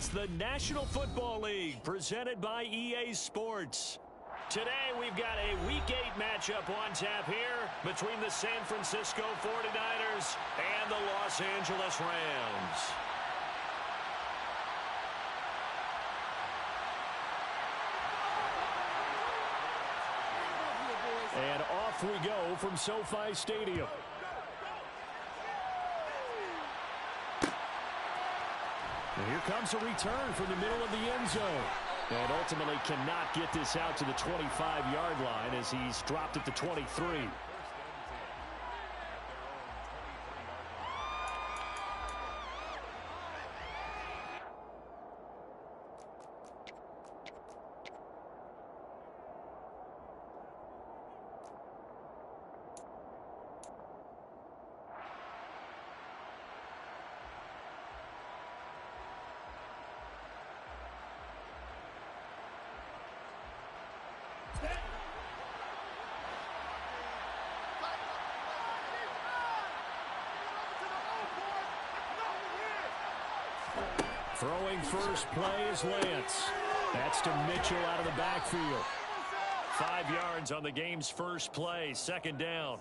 It's the National Football League presented by EA Sports. Today we've got a Week 8 matchup on tap here between the San Francisco 49ers and the Los Angeles Rams. And off we go from SoFi Stadium. And here comes a return from the middle of the end zone. And ultimately cannot get this out to the 25-yard line as he's dropped at the 23. Throwing first play is Lance. That's to Mitchell out of the backfield. 5 yards on the game's first play, second down.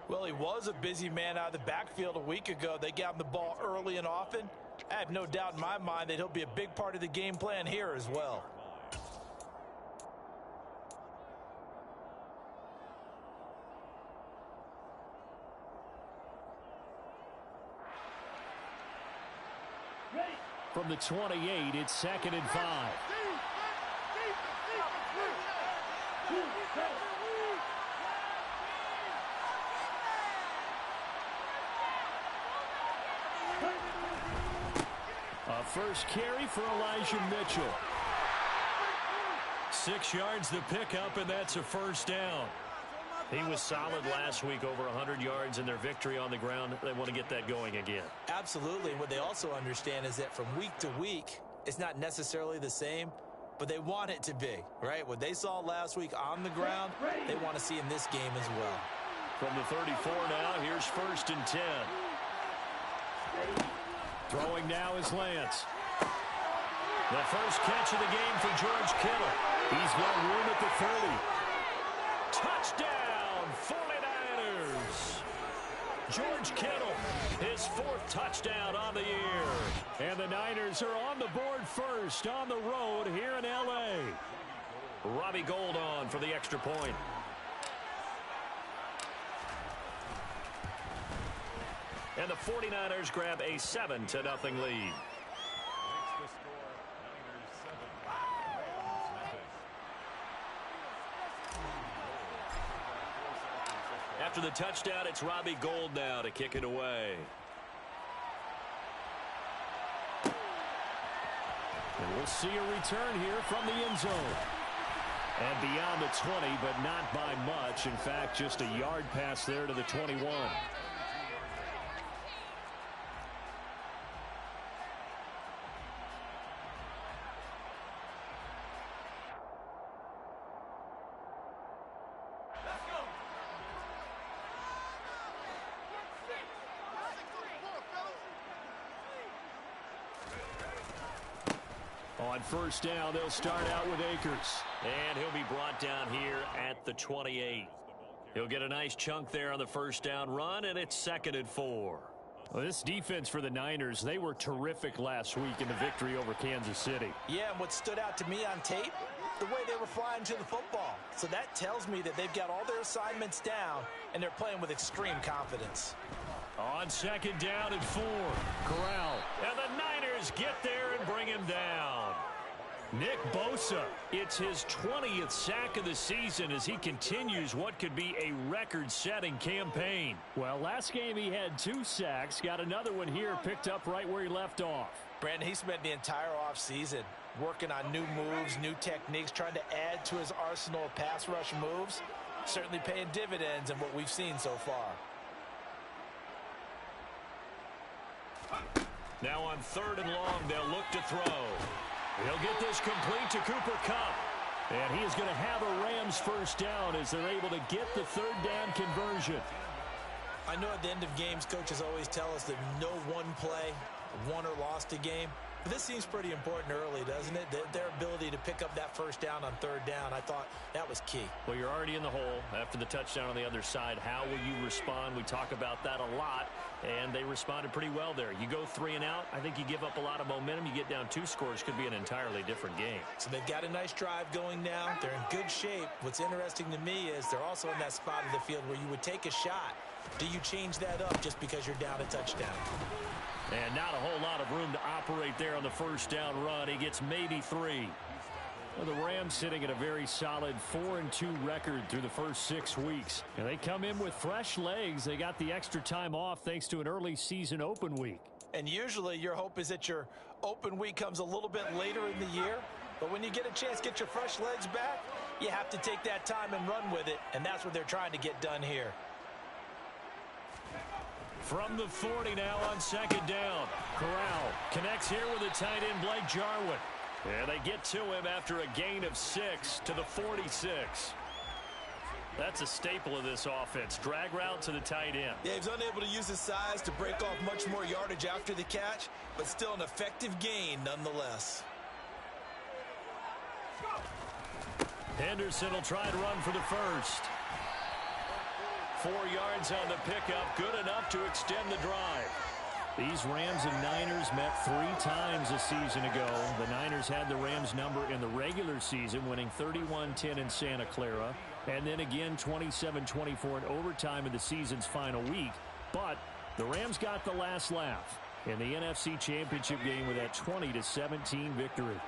Well, he was a busy man out of the backfield a week ago. They got him the ball early and often. I have no doubt in my mind that he'll be a big part of the game plan here as well. From the 28, it's 2nd and 5. A first carry for Elijah Mitchell. 6 yards the pickup, and that's a first down. He was solid last week, over 100 yards in their victory on the ground. They want to get that going again. Absolutely. And what they also understand is that from week to week, it's not necessarily the same, but they want it to be, right? What they saw last week on the ground, they want to see in this game as well. From the 34 now, here's 1st and 10. Throwing now is Lance. The first catch of the game for George Kittle. He's got room at the 30. Touchdown, 49ers. George Kittle, his 4th touchdown on the year. And the Niners are on the board first on the road here in L.A. Robbie Gould on for the extra point. And the 49ers grab a 7-0 lead. After the touchdown, it's Robbie Gould now to kick it away. And we'll see a return here from the end zone. And beyond the 20, but not by much. In fact, just a yard pass there to the 21. On first down, they'll start out with Akers. And he'll be brought down here at the 28. He'll get a nice chunk there on the first down run, and it's 2nd and 4. Well, this defense for the Niners, they were terrific last week in the victory over Kansas City. Yeah, and what stood out to me on tape, the way they were flying to the football. So that tells me that they've got all their assignments down, and they're playing with extreme confidence. On 2nd down and 4, Corral. And the Niners get there and bring him down. Nick Bosa, it's his 20th sack of the season as he continues what could be a record-setting campaign. Well, last game he had 2 sacks, got another one here picked up right where he left off. Brandon, he spent the entire offseason working on new moves, new techniques, trying to add to his arsenal of pass rush moves. Certainly paying dividends in what we've seen so far. Now on 3rd and long, they'll look to throw. He'll get this complete to Cooper Kupp. And he is going to have a Rams first down as they're able to get the 3rd down conversion. I know at the end of games, coaches always tell us that no one play won or lost a game. This seems pretty important early, doesn't it? Their ability to pick up that first down on third down, I thought that was key. Well, you're already in the hole after the touchdown on the other side. How will you respond? We talk about that a lot, and they responded pretty well there. You go 3 and out, I think you give up a lot of momentum. You get down 2 scores, could be an entirely different game. So they've got a nice drive going now. They're in good shape. What's interesting to me is they're also in that spot of the field where you would take a shot. Do you change that up just because you're down a touchdown? And not a whole lot of room to operate there on the first down run. He gets maybe 3. Well, the Rams sitting at a very solid 4-2 record through the first 6 weeks. And they come in with fresh legs. They got the extra time off thanks to an early season open week. And usually your hope is that your open week comes a little bit later in the year. But when you get a chance to get your fresh legs back, you have to take that time and run with it. And that's what they're trying to get done here. From the 40 now on second down. Corral connects here with the tight end Blake Jarwin. And they get to him after a gain of 6 to the 46. That's a staple of this offense. Drag route to the tight end. Yeah, he's unable to use his size to break off much more yardage after the catch, but still an effective gain nonetheless. Henderson will try to run for the first. 4 yards on the pickup, good enough to extend the drive. These Rams and Niners met 3 times a season ago. The Niners had the Rams number in the regular season, winning 31-10 in Santa Clara, and then again 27-24 in overtime in the season's final week. But the Rams got the last laugh in the NFC Championship game with that 20-17 victory.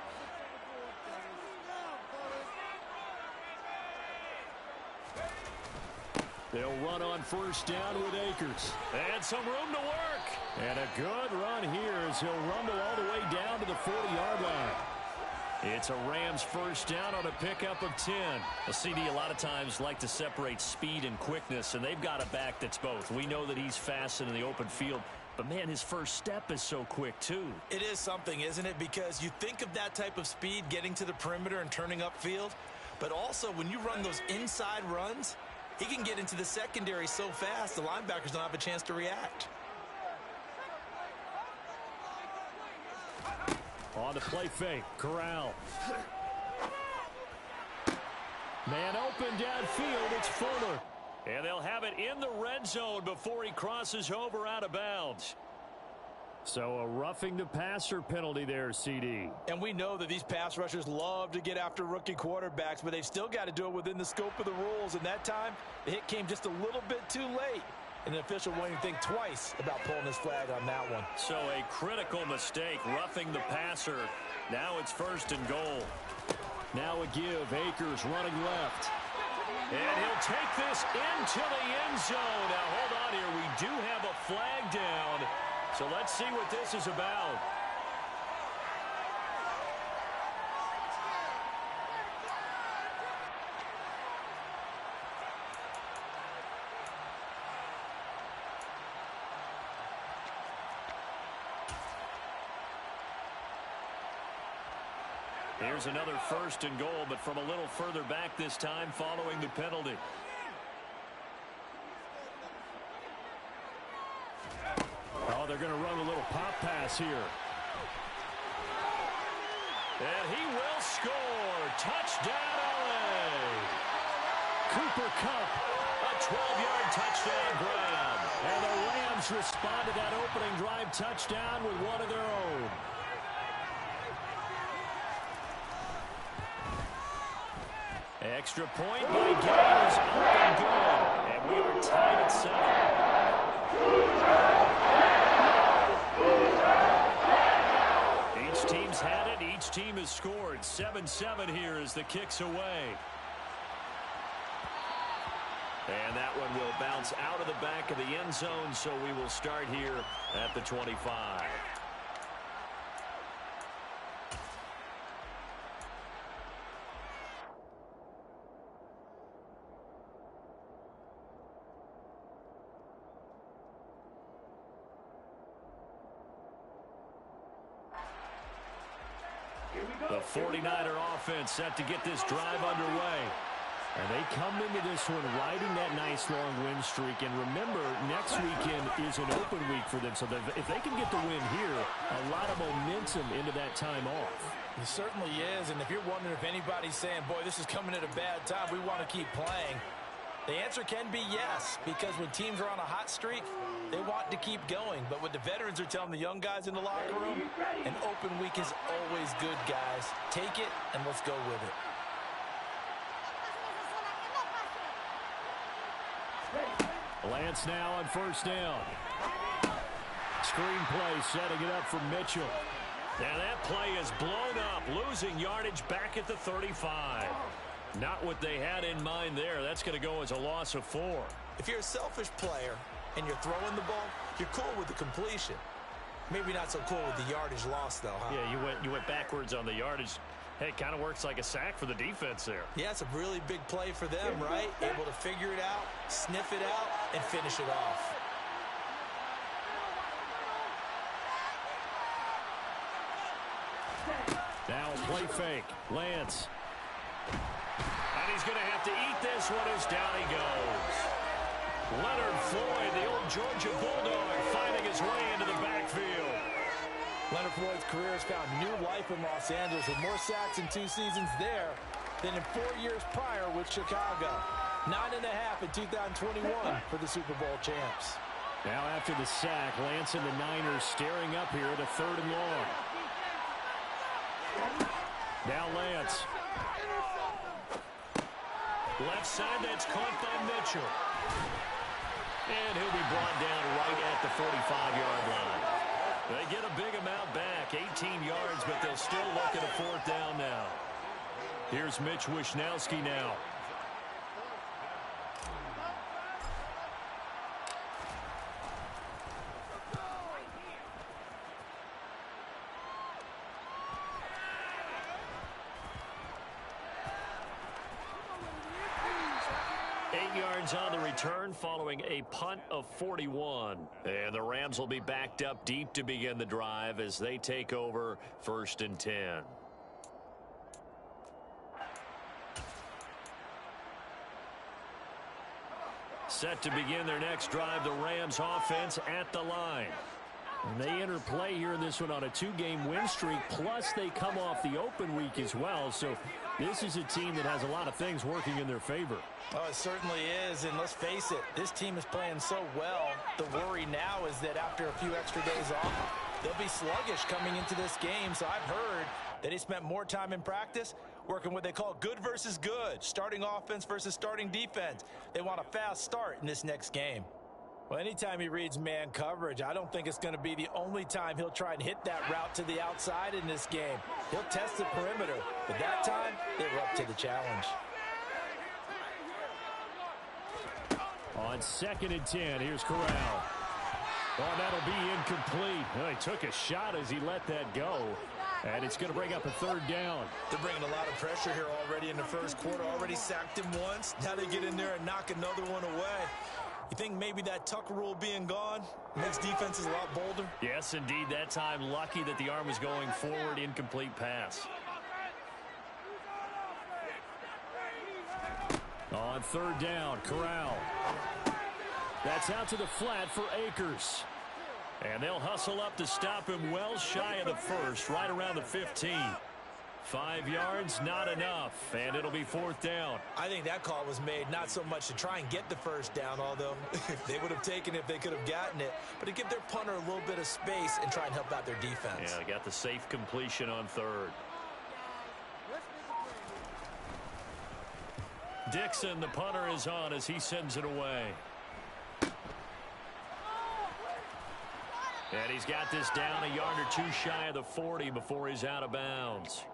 They'll run on first down with Akers. And some room to work. And a good run here as he'll rumble all the way down to the 40-yard line. It's a Rams first down on a pickup of 10. A CD a lot of times like to separate speed and quickness, and they've got a back that's both. We know that he's fast in the open field, but, man, his first step is so quick, too. It is something, isn't it? Because you think of that type of speed getting to the perimeter and turning upfield, but also when you run those inside runs, he can get into the secondary so fast the linebackers don't have a chance to react. On the play fake, Corral. Man open downfield, it's Fuller. And they'll have it in the red zone before he crosses over out of bounds. So a roughing the passer penalty there, CD. And we know that these pass rushers love to get after rookie quarterbacks, but they've still got to do it within the scope of the rules. And that time, the hit came just a little bit too late. And the official won't even think twice about pulling his flag on that one. So a critical mistake, roughing the passer. Now it's first and goal. Now a give, Akers running left. And he'll take this into the end zone. Now hold on here, we do have a flag down. So let's see what this is about. Here's another first and goal, but from a little further back this time following the penalty. Oh, they're going to run a little pop pass here. And he will score. Touchdown, LA. Cooper Kupp, a 12-yard touchdown grab. And the Rams respond to that opening drive touchdown with one of their own. Extra point by Gators, up and good. And we are tied at 7. Each team's had it. Each team has scored. 7-7 here as the kick's away. And that one will bounce out of the back of the end zone, so we will start here at the 25. The 49er offense set to get this drive underway. And they come into this one riding that nice long win streak. And remember, next weekend is an open week for them. So if they can get the win here, a lot of momentum into that time off. It certainly is. And if you're wondering if anybody's saying, boy, this is coming at a bad time, we want to keep playing, the answer can be yes. Because when teams are on a hot streak, they want to keep going. But what the veterans are telling the young guys in the locker room, an open week is always good, guys. Take it and let's go with it. Lance now on first down. Screen play setting it up for Mitchell. Now that play is blown up, losing yardage back at the 35. Not what they had in mind there. That's going to go as a loss of 4. If you're a selfish player and you're throwing the ball, you're cool with the completion. Maybe not so cool with the yardage loss, though, huh? Yeah, you went backwards on the yardage. Hey, it kind of works like a sack for the defense there. Yeah, it's a really big play for them, right? Able to figure it out, sniff it out, and finish it off. Now a play fake. Lance. And he's going to have to eat this one as down he goes. Leonard Floyd, the old Georgia Bulldog, finding his way into the backfield. Leonard Floyd's career has found new life in Los Angeles with more sacks in 2 seasons there than in 4 years prior with Chicago. 9.5 in 2021 for the Super Bowl champs. Now after the sack, Lance and the Niners staring up here at a 3rd and long. Now Lance. Left side, that's caught by Mitchell. And he'll be brought down right at the 45-yard line. They get a big amount back, 18 yards, but they'll still look at a 4th down now. Here's Mitch Wishnowski now. On the return following a punt of 41. And the Rams will be backed up deep to begin the drive as they take over 1st and 10. Set to begin their next drive, the Rams offense at the line. And they enter play here in this one on a 2-game win streak, plus they come off the open week as well. So this is a team that has a lot of things working in their favor. Oh, it certainly is, and let's face it, this team is playing so well. The worry now is that after a few extra days off, they'll be sluggish coming into this game. So I've heard that he spent more time in practice working what they call good versus good, starting offense versus starting defense. They want a fast start in this next game. Well, anytime he reads man coverage, I don't think it's going to be the only time he'll try and hit that route to the outside in this game. He'll test the perimeter, but that time, they were up to the challenge. On 2nd and 10, here's Corral. Oh, that'll be incomplete. Well, he took a shot as he let that go. And it's going to bring up a 3rd down. They're bringing a lot of pressure here already in the first quarter. Already sacked him once. Now they get in there and knock another one away. You think maybe that tuck rule being gone makes defenses a lot bolder? Yes, indeed. That time, lucky that the arm was going forward. Incomplete pass. On 3rd down, Corral. That's out to the flat for Akers. And they'll hustle up to stop him well shy of the 1st, right around the 15. 5 yards, not enough, and it'll be 4th down. I think that call was made not so much to try and get the 1st down, although they would have taken it if they could have gotten it, but to give their punter a little bit of space and try and help out their defense. Yeah, they got the safe completion on 3rd. Dixon, the punter, is on as he sends it away. And he's got this down a yard or 2 shy of the 40 before he's out of bounds.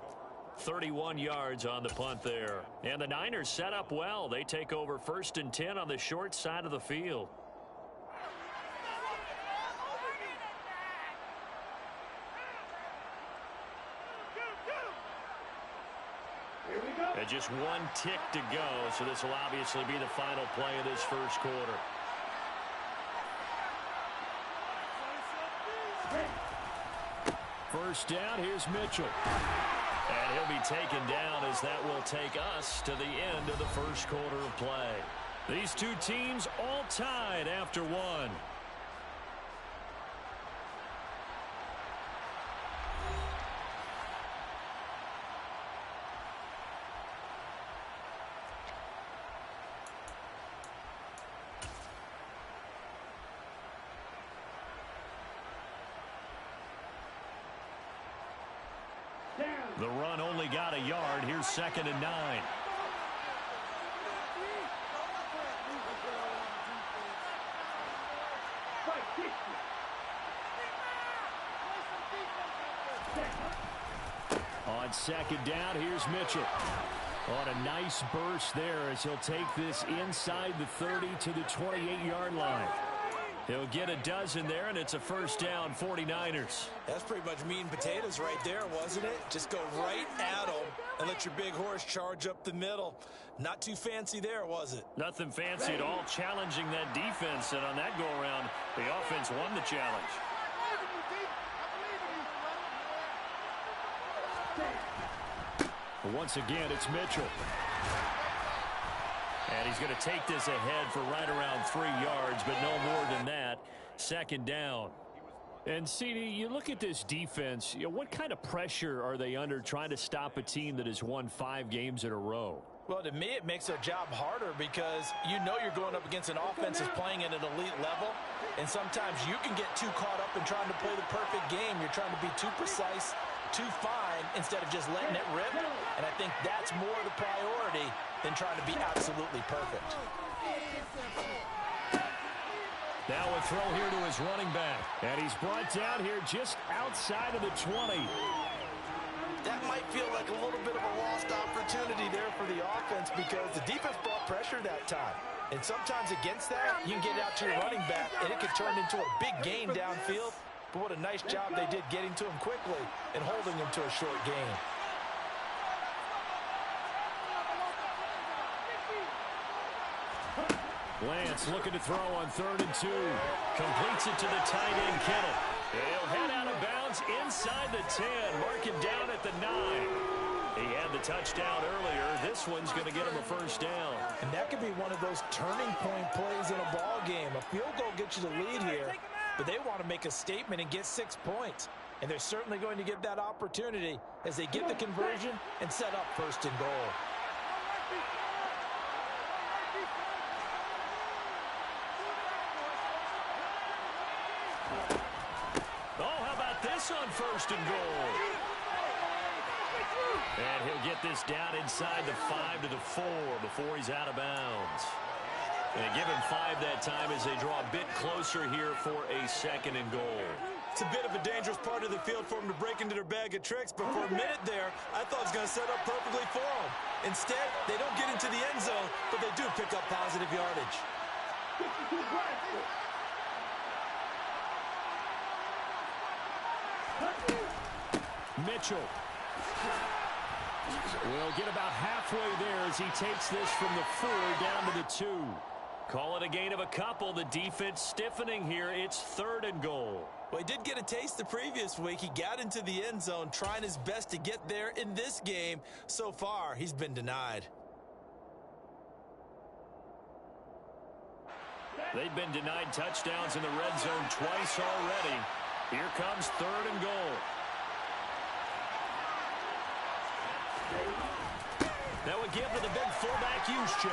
31 yards on the punt there. And the Niners set up well. They take over 1st and 10 on the short side of the field. And just 1 tick to go, so this will obviously be the final play of this first quarter. First down, here's Mitchell. And he'll be taken down as that will take us to the end of the first quarter of play. These two teams all tied after one. The run only got a yard. Here's 2nd and 9. On 2nd down, here's Mitchell. On a nice burst there as he'll take this inside the 30 to the 28-yard line. He'll get a dozen there, and it's a first down, 49ers. That's pretty much meat and potatoes right there, wasn't it? Just go right at them and let your big horse charge up the middle. Not too fancy there, was it? Nothing fancy at all, challenging that defense, and on that go-around, the offense won the challenge. Once again, it's Mitchell. And he's going to take this ahead for right around 3 yards, but no more than that. 2nd down. And, CD, you look at this defense, what kind of pressure are they under trying to stop a team that has won 5 games in a row? Well, to me, it makes their job harder because you know you're going up against an offense that's playing at an elite level, and sometimes you can get too caught up in trying to play the perfect game. You're trying to be too precise, too fine, instead of just letting it rip, and I think that's more the priority than trying to be absolutely perfect. Now a throw here to his running back, and he's brought down here just outside of the 20. That might feel like a little bit of a lost opportunity there for the offense because the defense brought pressure that time. And sometimes against that, you can get out to your running back, and it could turn into a big gain downfield. But what a nice job they did getting to him quickly and holding him to a short gain. Lance looking to throw on 3rd and 2. Completes it to the tight end, Kittle. He'll head out of bounds inside the 10. Mark him down at the 9. He had the touchdown earlier. This one's going to get him a first down. And that could be one of those turning point plays in a ball game. A field goal gets you the lead here, but they want to make a statement and get 6 points. And they're certainly going to get that opportunity as they get the conversion and set up 1st and goal. Oh, how about this on 1st and goal? And he'll get this down inside the 5 to the 4 before he's out of bounds. And they give him 5 that time as they draw a bit closer here for a 2nd and goal. It's a bit of a dangerous part of the field for them to break into their bag of tricks, but for a minute there, I thought it was going to set up perfectly for them. Instead, they don't get into the end zone, but they do pick up positive yardage. Mitchell will get about halfway there as he takes this from the 4 down to the 2. Call it a gain of a couple. The defense stiffening here. It's 3rd and goal. Well, he did get a taste the previous week. He got into the end zone, trying his best to get there in this game. So far, he's been denied. They've been denied touchdowns in the red zone twice already. Here comes 3rd and goal. That would give to the big fullback Juszczyk.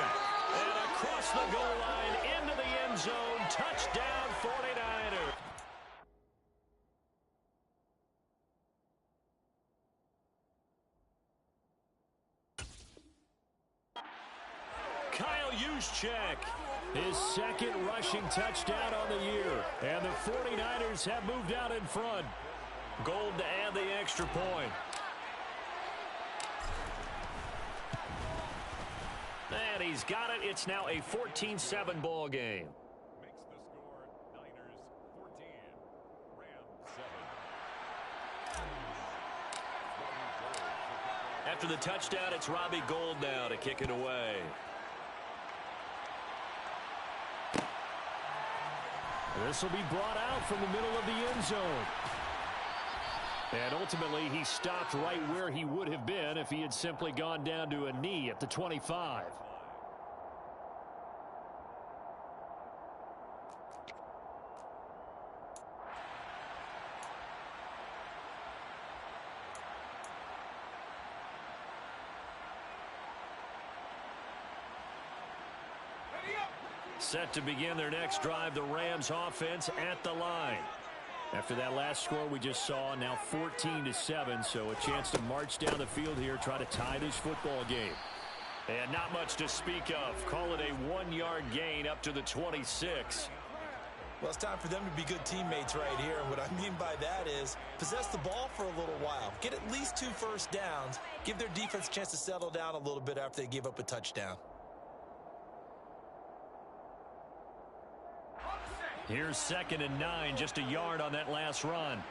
And across the goal line into the end zone. Touchdown 49ers. Kyle Juszczyk, his 2nd rushing touchdown on the year. And the 49ers have moved out in front. Gold to add the extra point. And he's got it. It's now a 14-7 ball game. Makes the score Niners 14, Rams 7. After the touchdown, it's Robbie Gould now to kick it away. This will be brought out from the middle of the end zone. And ultimately, he stopped right where he would have been if he had simply gone down to a knee at the 25. Set to begin their next drive, the Rams offense at the line. After that last score we just saw, now 14-7, so a chance to march down the field here, try to tie this football game. And not much to speak of. Call it a 1-yard gain up to the 26. Well, it's time for them to be good teammates right here. And what I mean by that is possess the ball for a little while. Get at least 2 first downs. Give their defense a chance to settle down a little bit after they give up a touchdown. Here's 2nd and 9, just a yard on that last run.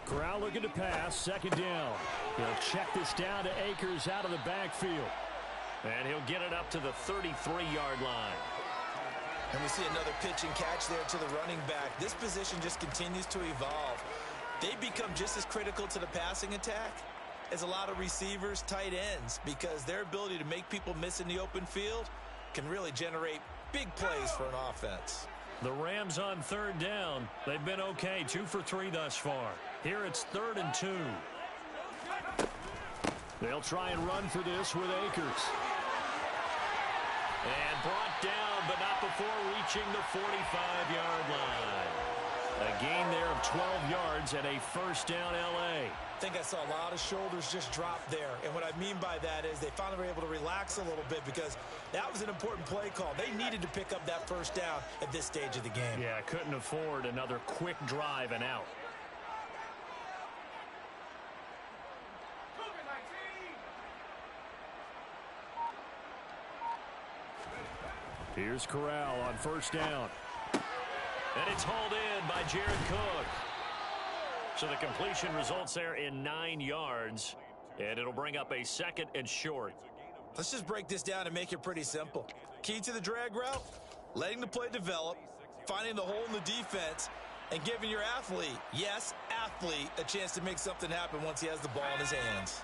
Corral looking to pass, 2nd down. He'll check this down to Akers out of the backfield. And he'll get it up to the 33-yard line. And we see another pitch and catch there to the running back. This position just continues to evolve. They become just as critical to the passing attack as a lot of receivers, tight ends, because their ability to make people miss in the open field can really generate big plays for an offense. The Rams on 3rd down. They've been okay, 2 for 3 thus far. Here it's 3rd and 2. They'll try and run for this with Akers. And brought down, but not before reaching the 45-yard line. A gain there of 12 yards and a 1st down L.A. I think I saw a lot of shoulders just drop there. And what I mean by that is they finally were able to relax a little bit because that was an important play call. They needed to pick up that 1st down at this stage of the game. Yeah, couldn't afford another quick drive and out. Here's Corral on 1st down. And it's hauled in by Jared Cook. So the completion results there in 9 yards. And it'll bring up a 2nd and short. Let's just break this down and make it pretty simple. Key to the drag route, letting the play develop, finding the hole in the defense, and giving your athlete, yes, athlete, a chance to make something happen once he has the ball in his hands.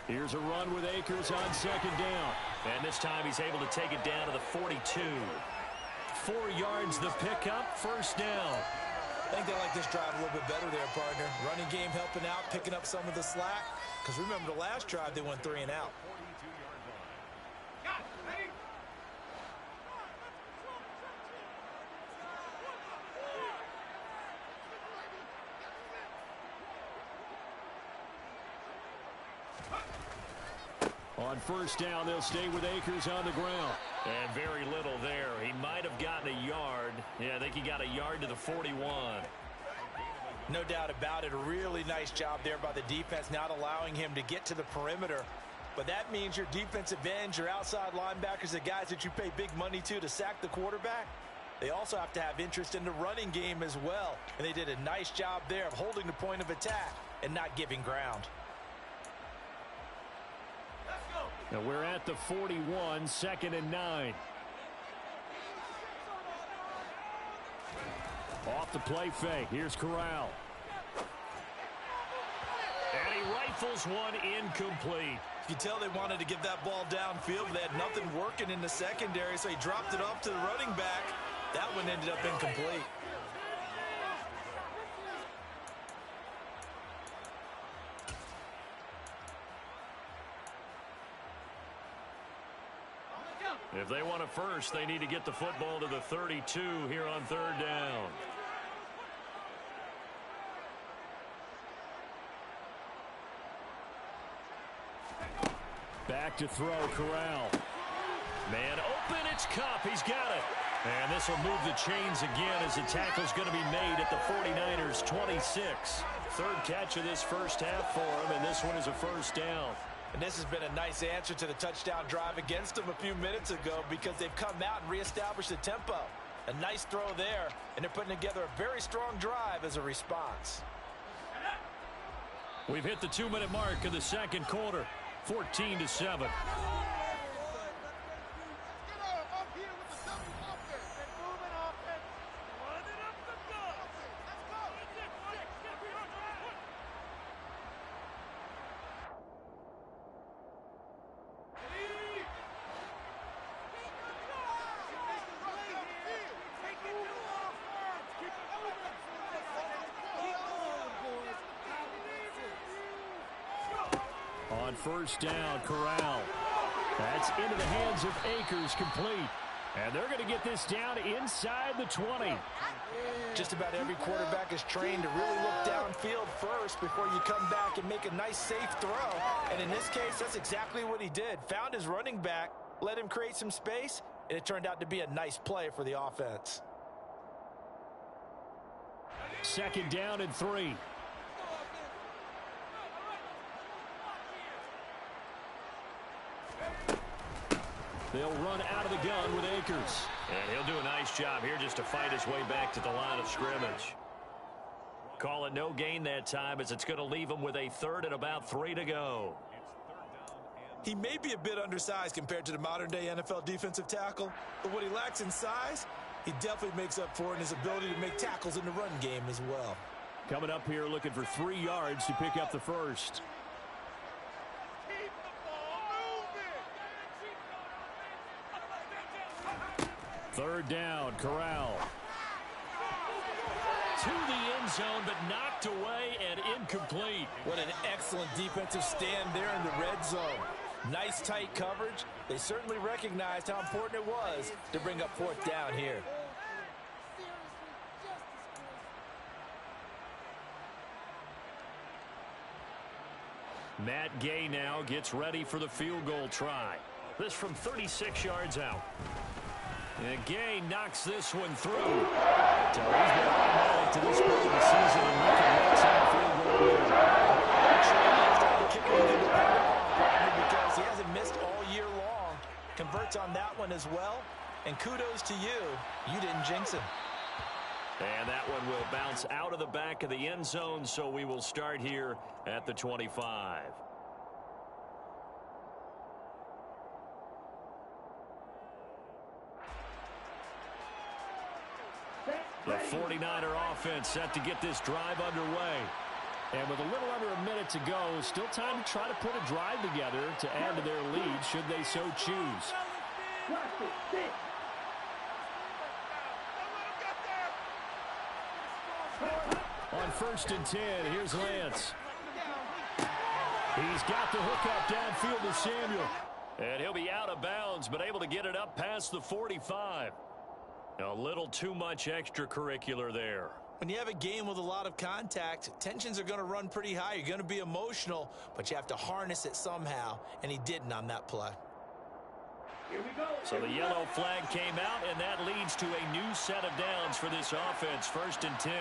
Here's a run with Akers on 2nd down. And this time he's able to take it down to the 42. 4 yards the pickup, 1st down. I think they like this drive a little bit better there, partner. Running game helping out, picking up some of the slack. Because remember the last drive they went 3 and out. On 1st down, they'll stay with Akers on the ground. And very little there. He might have gotten a yard. Yeah, I think he got a yard to the 41. No doubt about it. A really nice job there by the defense, not allowing him to get to the perimeter. But that means your defensive ends, your outside linebackers, the guys that you pay big money to sack the quarterback, they also have to have interest in the running game as well. And they did a nice job there of holding the point of attack and not giving ground. Now we're at the 41, 2nd and 9. Off the play fake. Here's Corral. And he rifles one incomplete. You can tell they wanted to get that ball downfield, but they had nothing working in the secondary, so he dropped it off to the running back. That one ended up incomplete. If they want a first, they need to get the football to the 32 here on 3rd down. Back to throw, Corral. Man open, it's Kupp. He's got it. And this will move the chains again as the tackle's going to be made at the 49ers 26. 3rd catch of this 1st half for him, and this one is a 1st down. And this has been a nice answer to the touchdown drive against them a few minutes ago because they've come out and reestablished the tempo. A nice throw there, and they're putting together a very strong drive as a response. We've hit the 2-minute mark of the second quarter, 14-7. On first down, Corral. That's into the hands of Akers, complete. And they're going to get this down inside the 20. Just about every quarterback is trained to really look downfield first before you come back and make a nice, safe throw. And in this case, that's exactly what he did. Found his running back, let him create some space, and it turned out to be a nice play for the offense. Second down and 3. They'll run out of the gun with Akers. And he'll do a nice job here just to fight his way back to the line of scrimmage. Call it no gain that time as it's going to leave him with a third and about 3 to go. He may be a bit undersized compared to the modern-day NFL defensive tackle, but what he lacks in size, he definitely makes up for in his ability to make tackles in the run game as well. Coming up here looking for 3 yards to pick up the first. Third down, Corral. To the end zone, but knocked away and incomplete. What an excellent defensive stand there in the red zone. Nice tight coverage. They certainly recognized how important it was to bring up fourth down here. Matt Gay now gets ready for the field goal try. This from 36 yards out. And Gay knocks this one through. So he's been automatic to this point of the season, and we can watch that field goal here. Because he hasn't missed all year long. Converts on that one as well. And kudos to you. You didn't jinx him. And that one will bounce out of the back of the end zone, so we will start here at the 25. The 49er offense set to get this drive underway. And with a little under a minute to go, still time to try to put a drive together to add to their lead should they so choose. On first and 10, here's Lance. He's got the hook up downfield to Samuel. And he'll be out of bounds, but able to get it up past the 45. A little too much extracurricular there. When you have a game with a lot of contact, tensions are going to run pretty high. You're going to be emotional, but you have to harness it somehow, and he didn't on that play. Here we go. So the yellow flag came out, and that leads to a new set of downs for this offense. First and 10.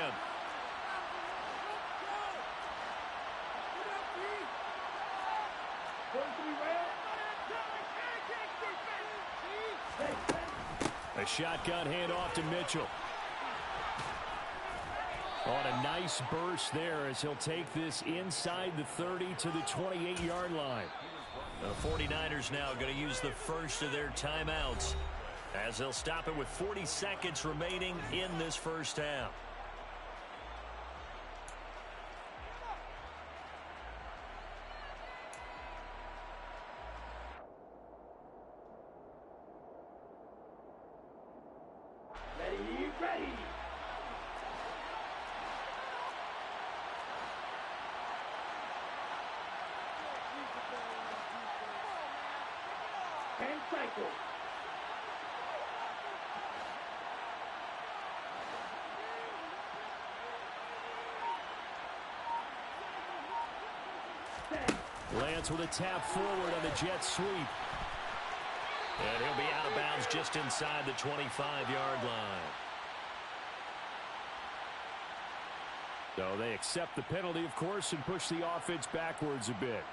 A shotgun handoff to Mitchell. On a nice burst there as he'll take this inside the 30 to the 28-yard line. The 49ers now going to use the first of their timeouts as they'll stop it with 40 seconds remaining in this first half. Ready. And cycle. Lance with a tap forward on the jet sweep. And he'll be out of bounds just inside the 25-yard line. So they accept the penalty, of course, and push the offense backwards a bit.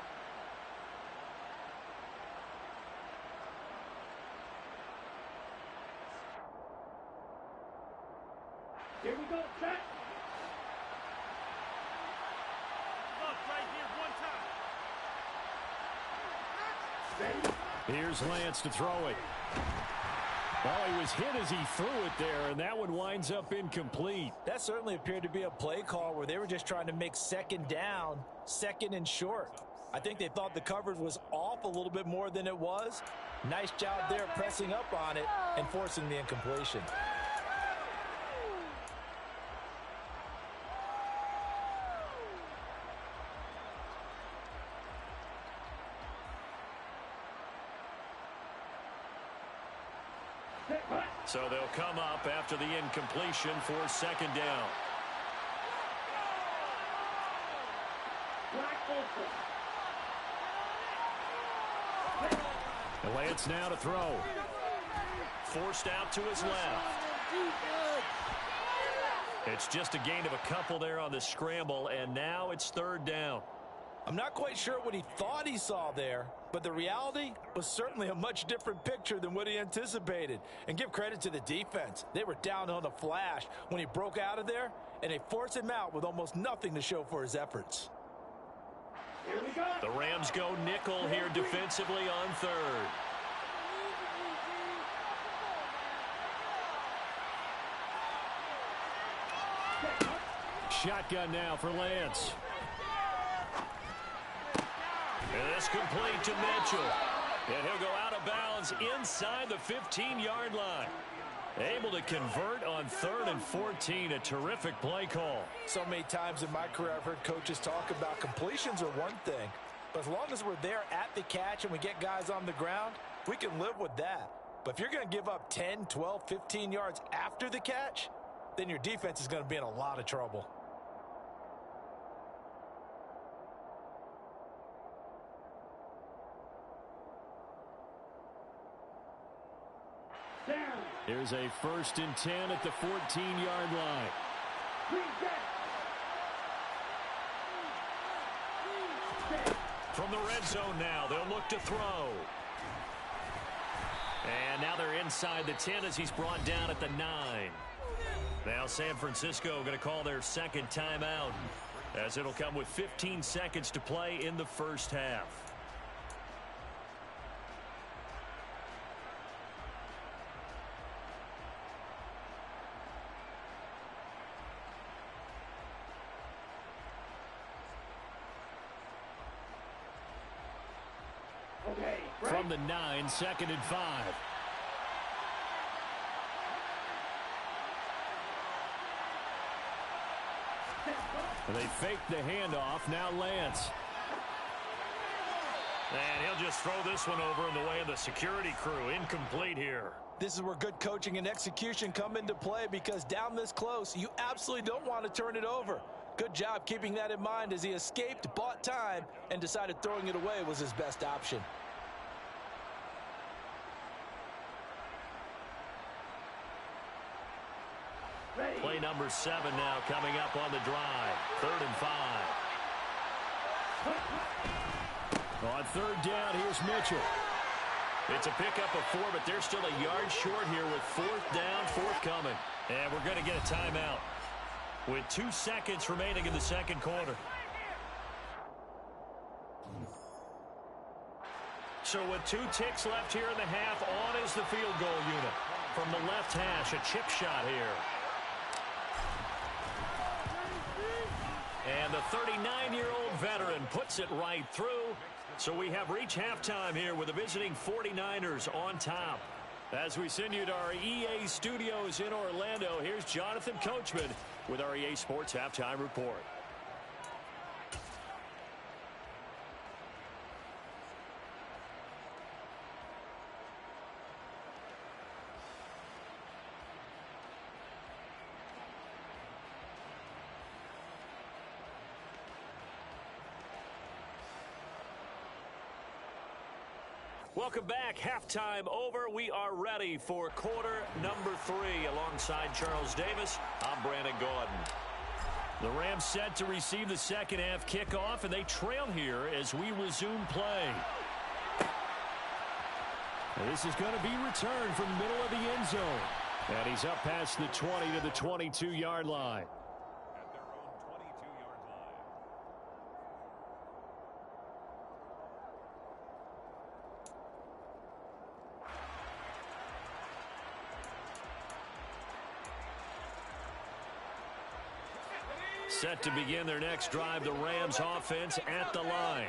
Here we go, set. Look right here. Here's Lance to throw it. Well, he was hit as he threw it there, and that one winds up incomplete. That certainly appeared to be a play call where they were just trying to make second down, second and short. I think they thought the coverage was off a little bit more than it was. Nice job there pressing up on it and forcing the incompletion. So they'll come up after the incompletion for second down. Lance now to throw. Forced out to his left. It's just a gain of a couple there on the scramble, and now it's third down. I'm not quite sure what he thought he saw there, but the reality was certainly a much different picture than what he anticipated. And give credit to the defense. They were down on a flash when he broke out of there, and they forced him out with almost nothing to show for his efforts. Here we go. The Rams go nickel here defensively on third. Shotgun now for Lance. And this complete to Mitchell. And he'll go out of bounds inside the 15-yard line. Able to convert on 3rd and 14. A terrific play call. So many times in my career I've heard coaches talk about completions are one thing. But as long as we're there at the catch and we get guys on the ground, we can live with that. But if you're going to give up 10, 12, 15 yards after the catch, then your defense is going to be in a lot of trouble. Here's a 1st and 10 at the 14-yard line. From the red zone now, they'll look to throw. And now they're inside the 10 as he's brought down at the 9. Now San Francisco going to call their second timeout, as it'll come with 15 seconds to play in the first half. From the 9, 2nd and 5. They fake the handoff. Now Lance. And he'll just throw this one over in the way of the security crew. Incomplete here. This is where good coaching and execution come into play, because down this close, you absolutely don't want to turn it over. Good job keeping that in mind as he escaped, bought time, and decided throwing it away was his best option. Play number 7 now coming up on the drive. 3rd and 5. On 3rd down, here's Mitchell. It's a pickup of 4, but they're still a yard short here with 4th down, forthcoming. And we're going to get a timeout with 2 seconds remaining in the second quarter. So with 2 ticks left here in the half, on is the field goal unit. From the left hash, a chip shot here. And the 39-year-old veteran puts it right through. So we have reached halftime here with the visiting 49ers on top. As we send you to our EA studios in Orlando, here's Jonathan Coachman with our EA Sports Halftime Report. Welcome back. Halftime over. We are ready for quarter number 3. Alongside Charles Davis, I'm Brandon Gordon. The Rams set to receive the second half kickoff, and they trail here as we resume play. And this is going to be returned from the middle of the end zone. And he's up past the 20 to the 22-yard line. Set to begin their next drive, the Rams offense at the line.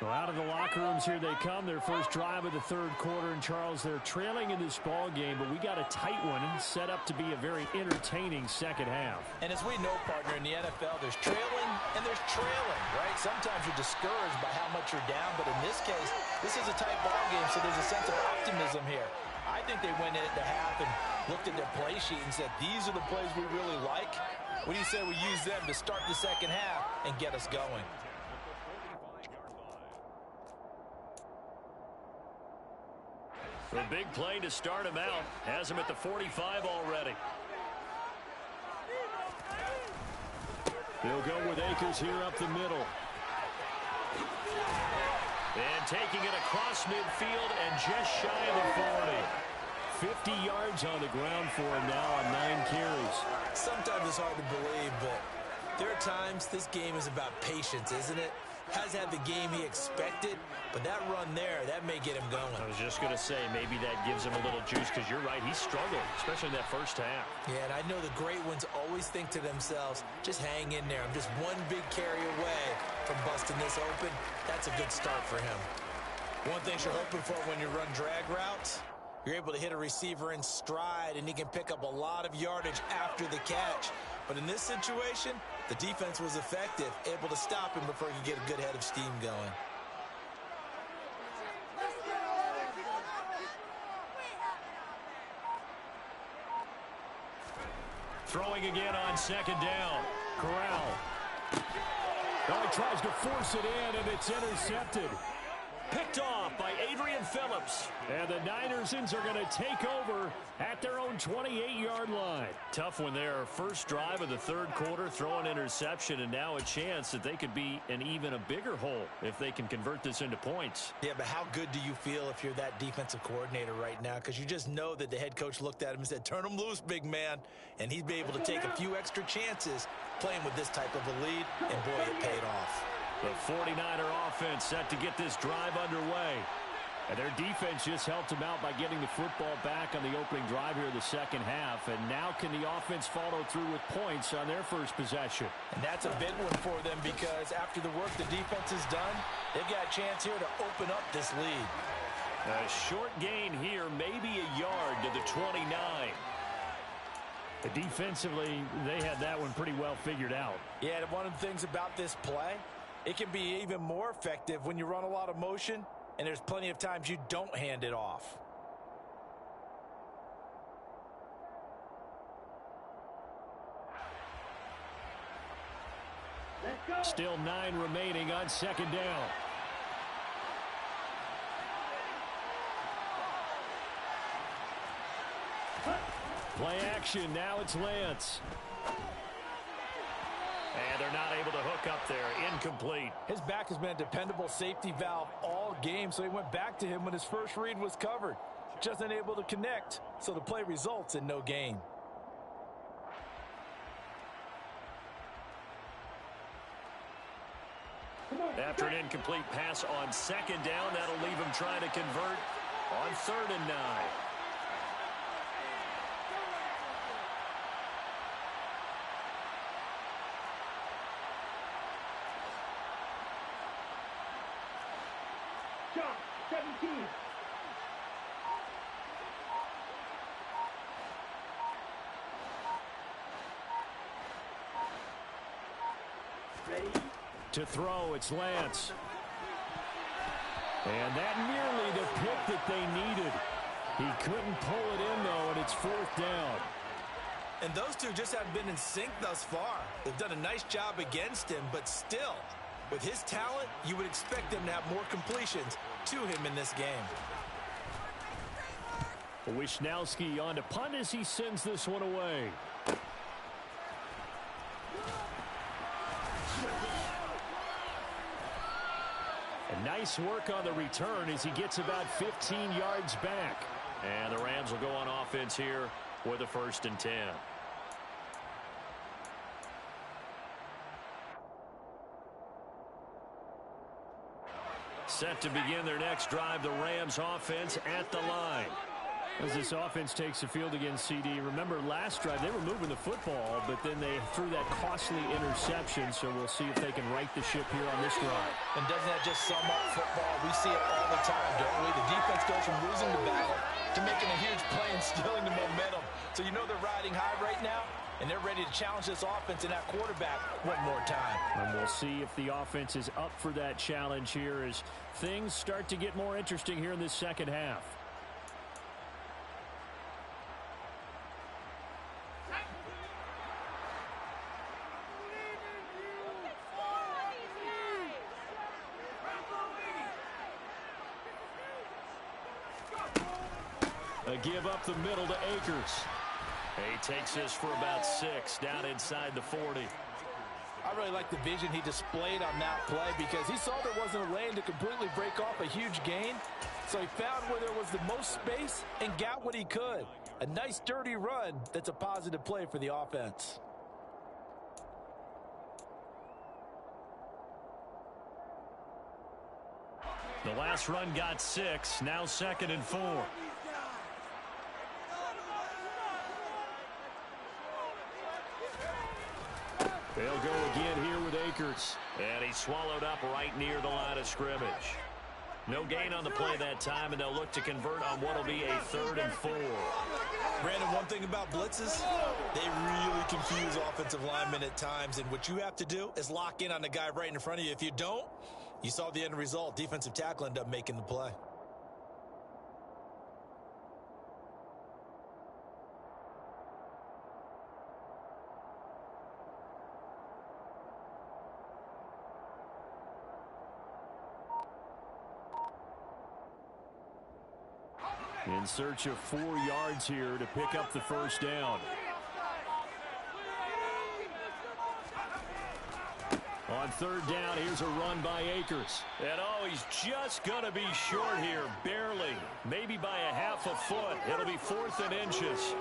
Well, out of the locker rooms here they come. Their first drive of the third quarter. And, Charles, they're trailing in this ball game, but we got a tight one set up to be a very entertaining second half. And as we know, partner, in the NFL, there's trailing and there's trailing, right? Sometimes you're discouraged by how much you're down, but in this case, this is a tight ball game, so there's a sense of optimism here. I think they went into half and looked at their play sheet and said, these are the plays we really like. What do you say we use them to start the second half and get us going? A big play to start him out. Has him at the 45 already. They'll go with Akers here up the middle. And taking it across midfield and just shy of the 40. 50 yards on the ground for him now on 9 carries. Sometimes it's hard to believe, but there are times this game is about patience, isn't it? Has had the game he expected, but that run there, that may get him going. I was just going to say, maybe that gives him a little juice, because you're right, he struggled, especially in that first half. Yeah, and I know the great ones always think to themselves, just hang in there. I'm just one big carry away from busting this open. That's a good start for him. One thing you're hoping for when you run drag routes, you're able to hit a receiver in stride, and he can pick up a lot of yardage after the catch. But in this situation, the defense was effective, able to stop him before he could get a good head of steam going. Throwing again on second down. Corral. Now he tries to force it in, and it's intercepted. Picked off by Adrian Phillips. And the Ninersons are going to take over at their own 28-yard line. Tough one there. First drive of the third quarter, throw an interception, and now a chance that they could be in even a bigger hole if they can convert this into points. Yeah, but how good do you feel if you're that defensive coordinator right now? Because you just know that the head coach looked at him and said, turn him loose, big man. And he'd be able to take a few extra chances playing with this type of a lead, and boy, it paid off. The 49er offense set to get this drive underway. And their defense just helped them out by getting the football back on the opening drive here in the second half. And now can the offense follow through with points on their first possession? And that's a big one for them, because after the work the defense has done, they've got a chance here to open up this lead. A short gain here, maybe a yard to the 29. Defensively, they had that one pretty well figured out. Yeah, and one of the things about this play, it can be even more effective when you run a lot of motion, and there's plenty of times you don't hand it off. Still 9 remaining on second down. Play action. Now it's Lance. And they're not able to hook up there. Incomplete. His back has been a dependable safety valve all game, so he went back to him when his first read was covered. Just unable to connect, so the play results in no gain. After an incomplete pass on second down, that'll leave him trying to convert on 3rd and 9. Shot 17. Ready? To throw, it's Lance. And that nearly the pick that they needed. He couldn't pull it in, though, and it's 4th down. And those two just haven't been in sync thus far. They've done a nice job against him, but still, with his talent, you would expect them to have more completions to him in this game. Wisnowski on to punt as he sends this one away. And nice work on the return as he gets about 15 yards back. And the Rams will go on offense here with a 1st and 10. Set to begin their next drive, the Rams offense at the line. As this offense takes the field against CD, remember last drive they were moving the football, but then they threw that costly interception, so we'll see if they can right the ship here on this drive. And doesn't that just sum up football? We see it all the time, don't we? The defense goes from losing the battle to making a huge play and stealing the momentum. So you know they're riding high right now, and they're ready to challenge this offense and that quarterback one more time. And we'll see if the offense is up for that challenge here as things start to get more interesting here in this second half. A give up the middle to Akers. He takes this for about 6 down inside the 40. I really like the vision he displayed on that play because he saw there wasn't a lane to completely break off a huge gain. So he found where there was the most space and got what he could. A nice dirty run that's a positive play for the offense. The last run got 6, now 2nd and 4. They'll go again here with Akers. And he swallowed up right near the line of scrimmage. No gain on the play that time, and they'll look to convert on what will be a 3rd and 4. Brandon, one thing about blitzes, they really confuse offensive linemen at times, and what you have to do is lock in on the guy right in front of you. If you don't, you saw the end result. Defensive tackle ended up making the play. In search of 4 yards here to pick up the first down. On 3rd down, here's a run by Akers. And oh, he's just going to be short here, barely. Maybe by a half a foot. It'll be 4th and inches.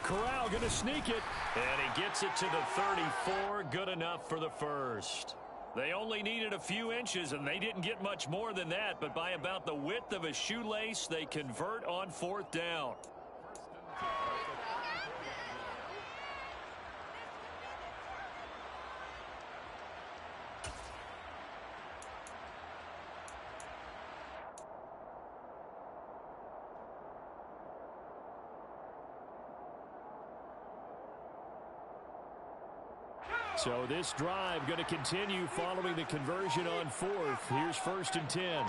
Corral going to sneak it. And he gets it to the 34. Good enough for the first. They only needed a few inches, and they didn't get much more than that. But by about the width of a shoelace, they convert on 4th down. So this drive going to continue following the conversion on 4th. Here's 1st and 10.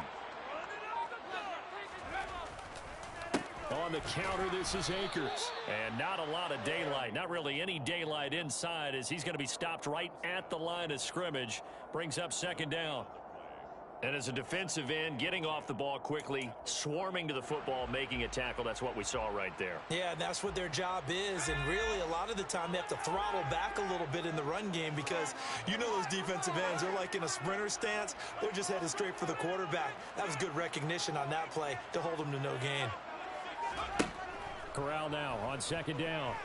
On the counter, this is Akers. And not a lot of daylight. Not really any daylight inside as he's going to be stopped right at the line of scrimmage. Brings up 2nd down. And as a defensive end, getting off the ball quickly, swarming to the football, making a tackle. That's what we saw right there. Yeah, that's what their job is. And really, a lot of the time, they have to throttle back a little bit in the run game because you know those defensive ends, they're like in a sprinter stance. They're just headed straight for the quarterback. That was good recognition on that play to hold them to no gain. Corral now on 2nd down.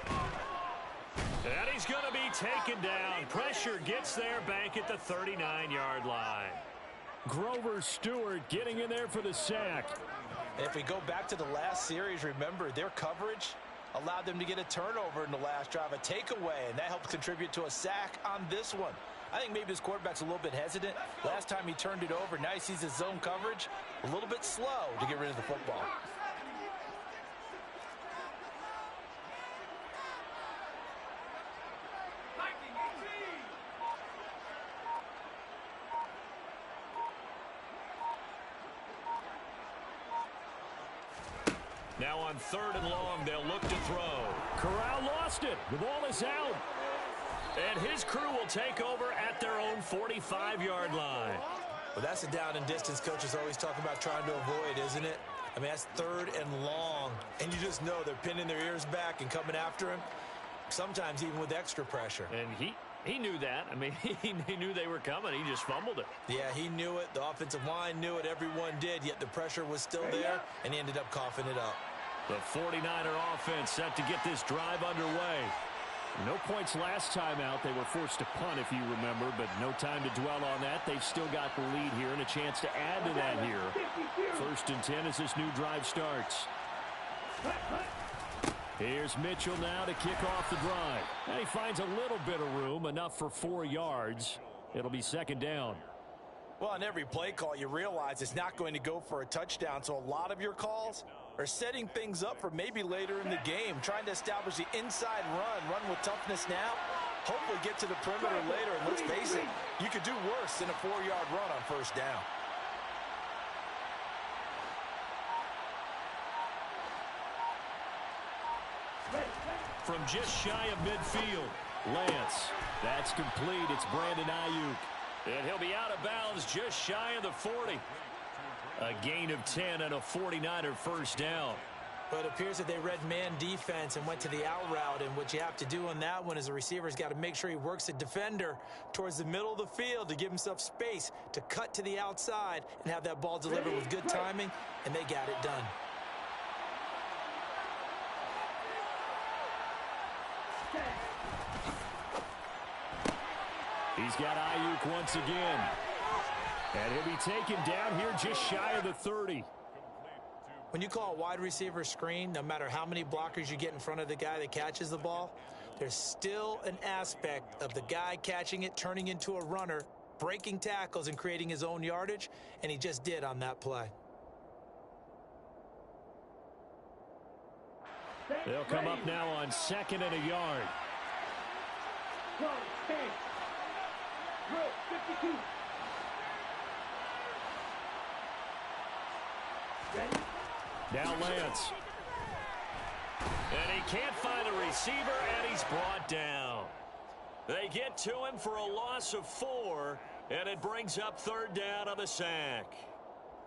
And he's going to be taken down. Pressure gets there back at the 39-yard line. Grover Stewart getting in there for the sack. If we go back to the last series, remember their coverage allowed them to get a turnover in the last drive, a takeaway, and that helped contribute to a sack on this one. I think maybe this quarterback's a little bit hesitant. Last time he turned it over, now he sees his zone coverage a little bit slow to get rid of the football. Now on 3rd and long, they'll look to throw. Corral lost it. The ball is out. And his crew will take over at their own 45-yard line. Well, that's a down and distance coaches always talk about trying to avoid, isn't it? I mean, that's 3rd and long. And you just know they're pinning their ears back and coming after him, sometimes even with extra pressure. And He knew that. I mean, he knew they were coming. He just fumbled it. Yeah, he knew it. The offensive line knew it. Everyone did, yet the pressure was still there, and he ended up coughing it up. The 49er offense set to get this drive underway. No points last time out. They were forced to punt, if you remember, but no time to dwell on that. They've still got the lead here and a chance to add to that here. 1st and 10 as this new drive starts. Here's Mitchell now to kick off the drive. And he finds a little bit of room, enough for 4 yards. It'll be 2nd down. Well, on every play call, you realize it's not going to go for a touchdown, so a lot of your calls are setting things up for maybe later in the game, trying to establish the inside run with toughness now, hopefully get to the perimeter later, and let's face it, you could do worse than a 4-yard run on 1st down. From just shy of midfield, Lance. That's complete. It's Brandon Ayuk. And he'll be out of bounds just shy of the 40. A gain of 10 and a 49er 1st down. But it appears that they read man defense and went to the out route. And what you have to do on that one is the receiver's got to make sure he works the defender towards the middle of the field to give himself space to cut to the outside and have that ball delivered with good timing. And they got it done. He's got Ayuk once again. And he'll be taken down here just shy of the 30. When you call a wide receiver screen, no matter how many blockers you get in front of the guy that catches the ball, there's still an aspect of the guy catching it, turning into a runner, breaking tackles and creating his own yardage, and he just did on that play. They'll come up now on 2nd and a yard. 52. Now Lance. And he can't find a receiver, and he's brought down. They get to him for a loss of 4, and it brings up 3rd down on the sack.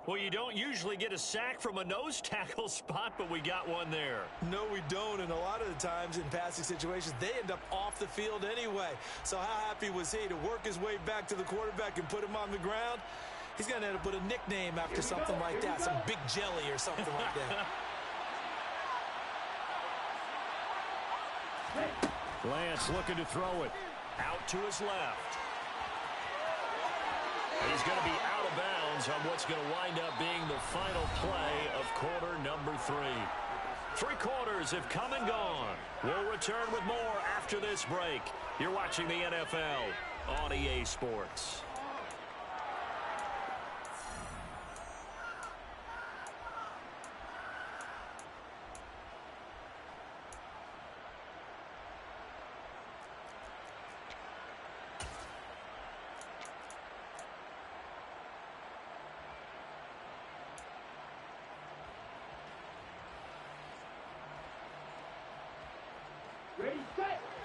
Well, you don't usually get a sack from a nose tackle spot, but we got one there. No, we don't, and a lot of the times in passing situations, they end up off the field anyway. So how happy was he to work his way back to the quarterback and put him on the ground? He's going to end up with a nickname after something like that, some Big Jelly or something like that. Lance looking to throw it. Out to his left. And he's going to be out of bounds on what's going to wind up being the final play of quarter number 3. 3 quarters have come and gone. We'll return with more after this break. You're watching the NFL on EA Sports.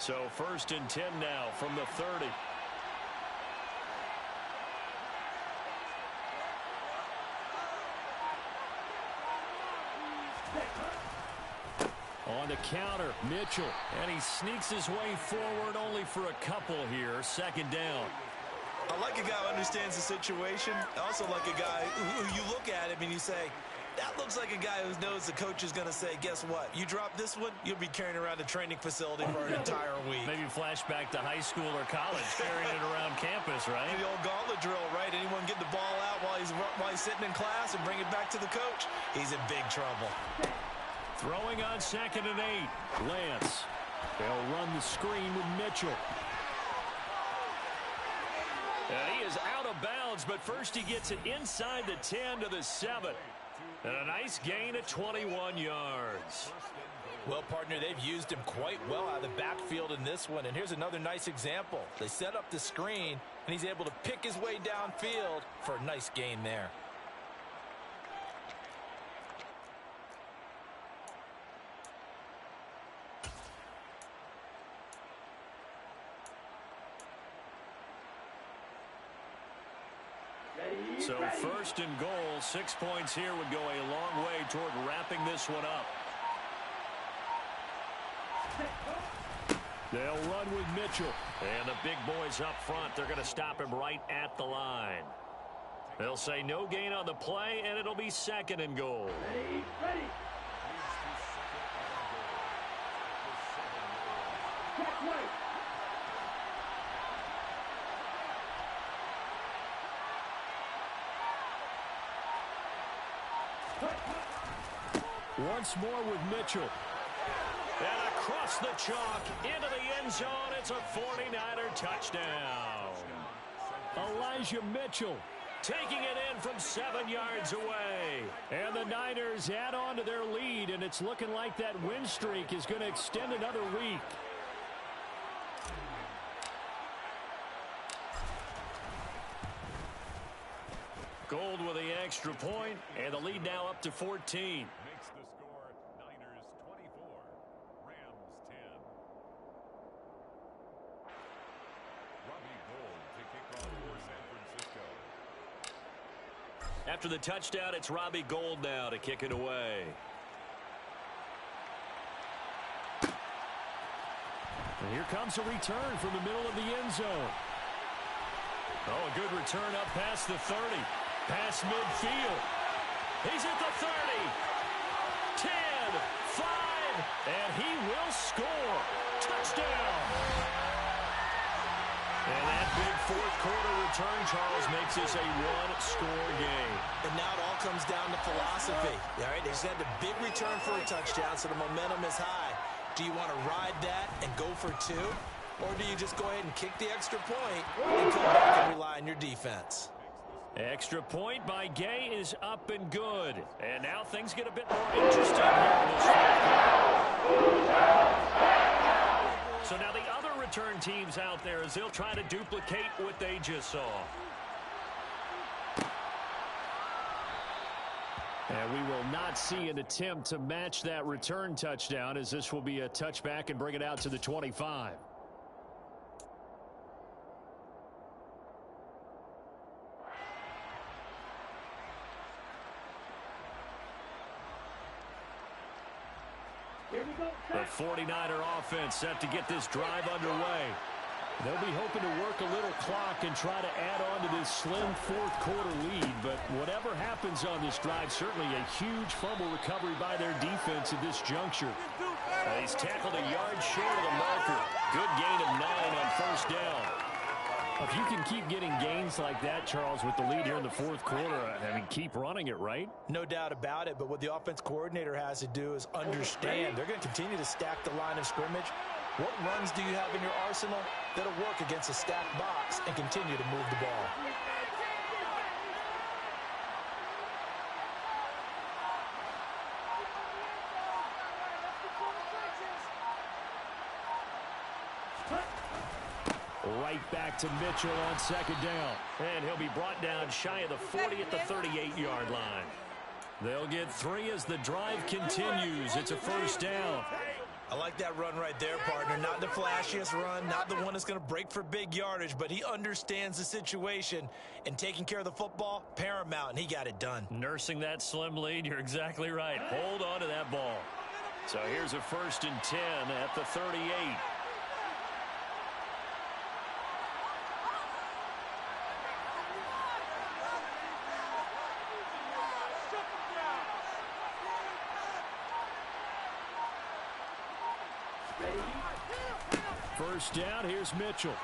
So 1st and 10 now from the 30. On the counter, Mitchell. And he sneaks his way forward only for a couple here. 2nd down. I like a guy who understands the situation. I also like a guy who you look at him and you say, that looks like a guy who knows the coach is going to say, guess what? You drop this one, you'll be carrying around a training facility for an entire week. Maybe flashback to high school or college, carrying it around campus, right? The old gauntlet drill, right? Anyone get the ball out while he's sitting in class and bring it back to the coach? He's in big trouble. Throwing on 2nd and 8. Lance. They'll run the screen with Mitchell. And he is out of bounds, but first he gets it inside the 10 to the 7. And a nice gain of 21 yards. Well, partner, they've used him quite well out of the backfield in this one. And here's another nice example. They set up the screen, and he's able to pick his way downfield for a nice gain there. So 1st and goal, 6 points here would go a long way toward wrapping this one up. They'll run with Mitchell. And the big boys up front, they're going to stop him right at the line. They'll say no gain on the play, and it'll be 2nd and goal. Ready, ready. Check right. Once more with Mitchell. And across the chalk, into the end zone, it's a 49er touchdown. Elijah Mitchell taking it in from 7 yards away. And the Niners add on to their lead, and it's looking like that win streak is going to extend another week. Gold with the extra point, and the lead now up to 14. Makes the score Niners 24, Rams 10. Robbie Gould to kick off for San Francisco. After the touchdown, it's Robbie Gould now to kick it away. And here comes a return from the middle of the end zone. Oh, a good return up past the 30. Past midfield. He's at the 30. 10, 5, and he will score. Touchdown. And that big fourth-quarter return, Charles, makes this a one-score game. And now it all comes down to philosophy. All right, they just had a big return for a touchdown, so the momentum is high. Do you want to ride that and go for 2? Or do you just go ahead and kick the extra point and come back and rely on your defense? Extra point by Gay is up and good. And now things get a bit more interesting here in this fourth. So now the other return teams out there as they'll try to duplicate what they just saw. And we will not see an attempt to match that return touchdown, as this will be a touchback and bring it out to the 25. Here we go. The 49er offense set to get this drive underway. They'll be hoping to work a little clock and try to add on to this slim fourth-quarter lead. But whatever happens on this drive, certainly a huge fumble recovery by their defense at this juncture. He's tackled a yard short of the marker. Good gain of 9 on first down. If you can keep getting gains like that, Charles, with the lead here in the fourth quarter, I mean, keep running it, right? No doubt about it, but what the offense coordinator has to do is understand they're going to continue to stack the line of scrimmage. What runs do you have in your arsenal that'll work against a stacked box and continue to move the ball? Right back to Mitchell on second down. And he'll be brought down shy of the 40 at the 38-yard line. They'll get 3 as the drive continues. It's a first down. I like that run right there, partner. Not the flashiest run, not the one that's going to break for big yardage, but he understands the situation, and taking care of the football, paramount, and he got it done. Nursing that slim lead, you're exactly right. Hold on to that ball. So here's a 1st and 10 at the 38. First down, here's Mitchell.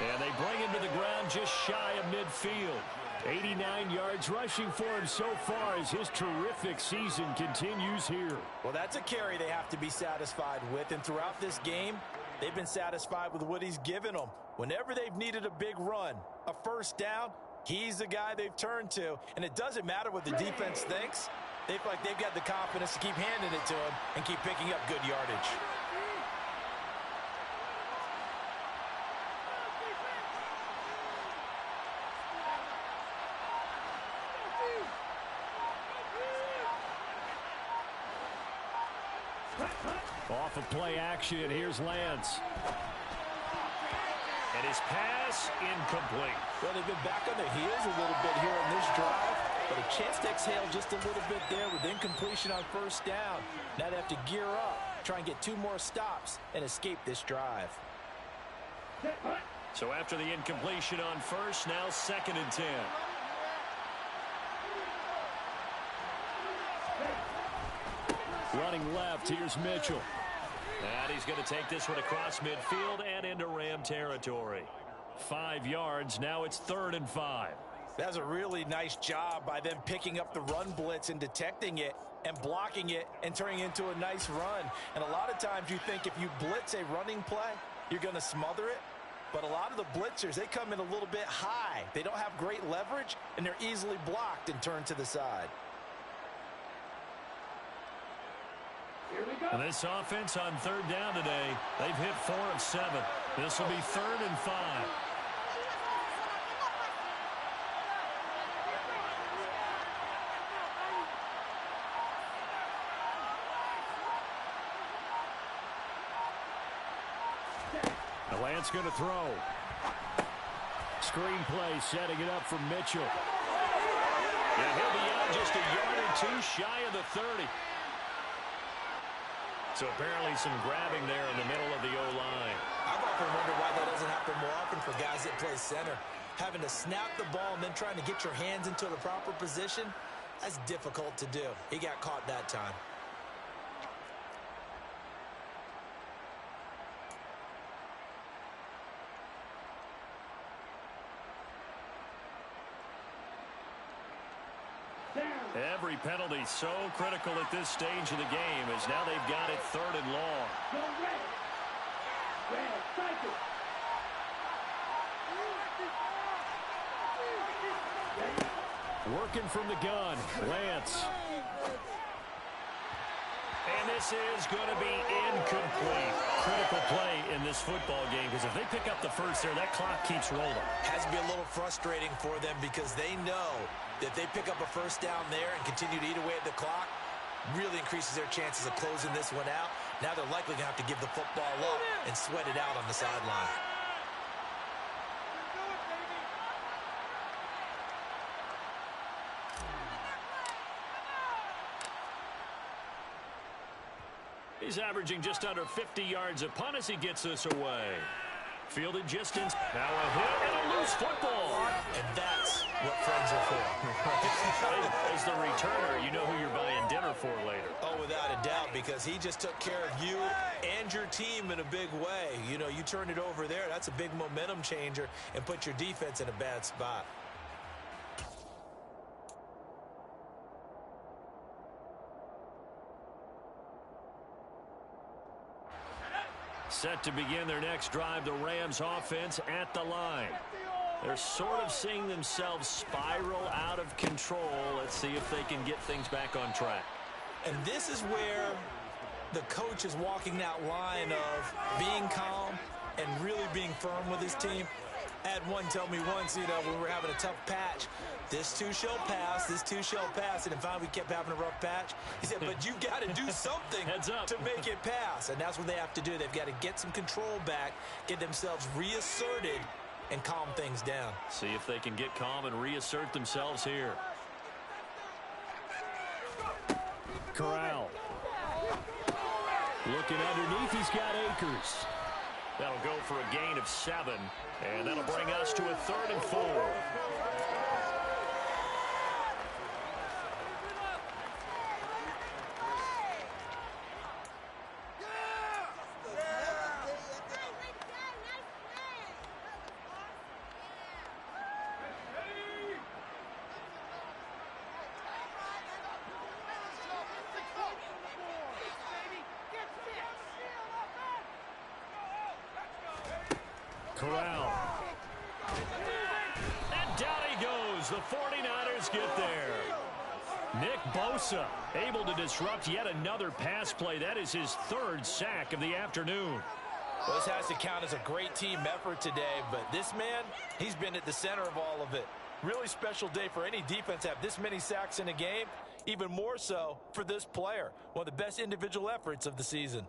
And they bring him to the ground just shy of midfield. 89 yards rushing for him so far as his terrific season continues here. Well, that's a carry they have to be satisfied with, and throughout this game, they've been satisfied with what he's given them. Whenever they've needed a big run, a first down, he's the guy they've turned to, and it doesn't matter what the defense thinks. They feel like they've got the confidence to keep handing it to him and keep picking up good yardage. Off of play action, here's Lance. And his pass incomplete. Well, they've been back on their heels a little bit here on this drive, but a chance to exhale just a little bit there with incompletion on first down. Now they have to gear up try and get 2 more stops and escape this drive. So after the incompletion on first, now 2nd and 10. Running left, here's Mitchell. And he's going to take this one across midfield and into Ram territory. 5 yards, now it's 3rd and 5. That's a really nice job by them picking up the run blitz and detecting it and blocking it and turning it into a nice run. And a lot of times you think if you blitz a running play, you're going to smother it. But a lot of the blitzers, they come in a little bit high. They don't have great leverage, and they're easily blocked and turned to the side. And this offense on 3rd down today, they've hit 4 of 7. This will be 3rd and 5. Lance going to throw. Screen play, setting it up for Mitchell. Yeah, he'll be out just a yard or 2 shy of the 30. So apparently some grabbing there in the middle of the O-line. I've often wondered why that doesn't happen more often for guys that play center. Having to snap the ball and then trying to get your hands into the proper position, that's difficult to do. He got caught that time. Every penalty so critical at this stage of the game as now they've got it 3rd and long. Working from the gun, Lance. And this is going to be incomplete. Critical play in this football game because if they pick up the first there, that clock keeps rolling. Has to be a little frustrating for them because they know that they pick up a first down there and continue to eat away at the clock, really increases their chances of closing this one out. Now they're likely going to have to give the football up and sweat it out on the sideline. He's averaging just under 50 yards a punt as he gets this away. Fielded just in. Now a hit and a loose football. And that's what friends are for. As the returner, you know who you're buying dinner for later. Oh, without a doubt, because he just took care of you and your team in a big way. You know, you turn it over there, that's a big momentum changer and put your defense in a bad spot. Set to begin their next drive, the Rams offense at the line. They're sort of seeing themselves spiral out of control. Let's see if they can get things back on track. And this is where the coach is walking that line of being calm and really being firm with his team. I had one tell me once, you know, when we were having a tough patch, this too shall pass, this too shall pass, and finally we kept having a rough patch. He said, but you got to do something to make it pass, and that's what they have to do. They've got to get some control back, get themselves reasserted, and calm things down. See if they can get calm and reassert themselves here. Corral. Looking underneath, he's got Akers. That'll go for a gain of 7, and that'll bring us to a 3rd and 4. Corral. And down he goes. The 49ers get there. Nick Bosa able to disrupt yet another pass play. That is his 3rd sack of the afternoon. Well, this has to count as a great team effort today, but this man, he's been at the center of all of it. Really special day for any defense to have this many sacks in a game, even more so for this player. One of the best individual efforts of the season.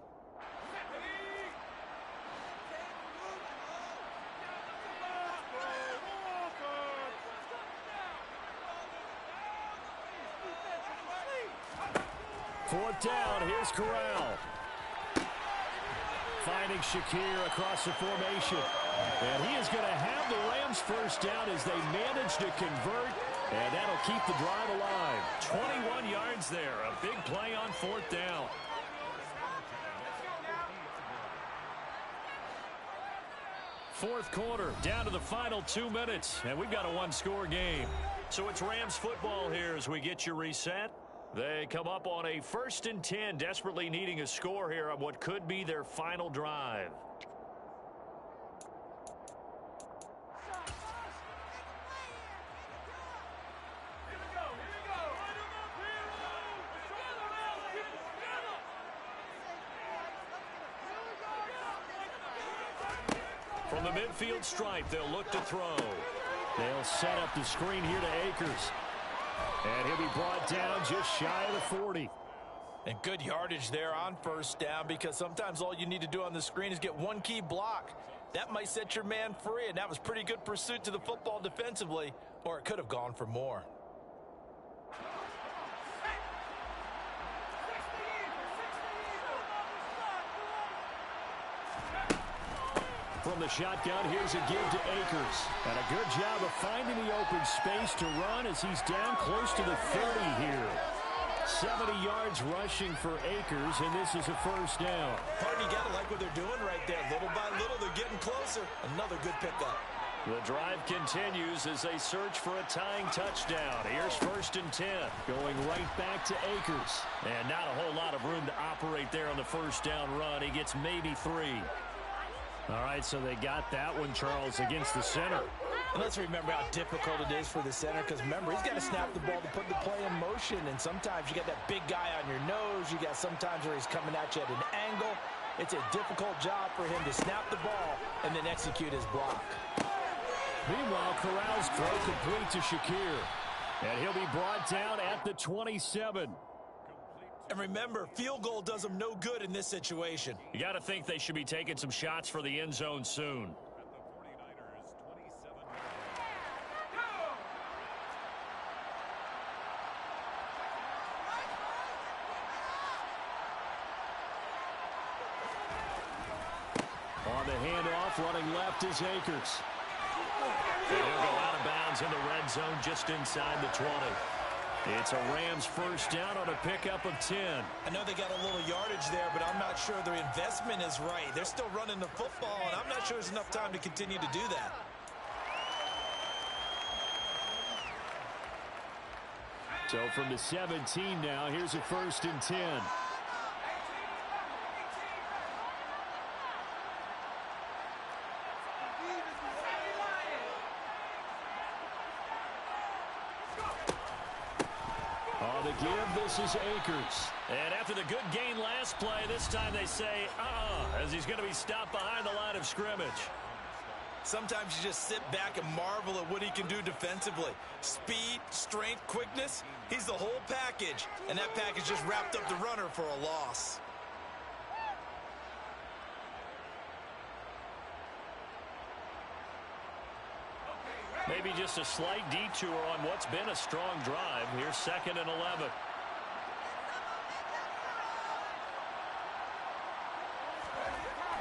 Fourth down, here's Corral. finding Shakir across the formation. And he is going to have the Rams first down as they manage to convert. And that'll keep the drive alive. 21 yards there. A big play on fourth down. Fourth quarter, down to the final 2 minutes, and we've got a one-score game. So it's Rams football here as we get you reset. They come up on a 1st and 10, desperately needing a score here on what could be their final drive. From the midfield stripe, they'll look to throw. They'll set up the screen here to Akers. And he'll be brought down just shy of the 40. And good yardage there on first down, because sometimes all you need to do on the screen is get one key block. That might set your man free, and that was pretty good pursuit to the football defensively, or it could have gone for more. From the shotgun, here's a give to Akers. And a good job of finding the open space to run as he's down close to the 30 here. 70 yards rushing for Akers, and this is a first down. Partner, you got to like what they're doing right there. Little by little, they're getting closer. Another good pickup. The drive continues as they search for a tying touchdown. Here's 1st and 10. Going right back to Akers. And not a whole lot of room to operate there on the first down run. He gets maybe 3. All right, so they got that one, Charles, against the center. And let's remember how difficult it is for the center, because remember, he's got to snap the ball to put the play in motion, and sometimes you got that big guy on your nose. You got sometimes where he's coming at you at an angle. It's a difficult job for him to snap the ball and then execute his block. Meanwhile, Corral's throw complete to Shakir. And he'll be brought down at the 27. And remember, field goal does them no good in this situation. You got to think they should be taking some shots for the end zone soon. On the handoff, running left is Akers. And he'll go out of bounds in the red zone just inside the 20. It's a Rams first down on a pickup of 10. I know they got a little yardage there, but I'm not sure their investment is right. They're still running the football, and I'm not sure there's enough time to continue to do that. So from the 17 now, here's a 1st and 10. On the give, this is Akers. And after the good gain last play, this time they say, as he's going to be stopped behind the line of scrimmage. Sometimes you just sit back and marvel at what he can do defensively. Speed, strength, quickness, he's the whole package. And that package just wrapped up the runner for a loss. Maybe just a slight detour on what's been a strong drive. Here's 2nd and 11.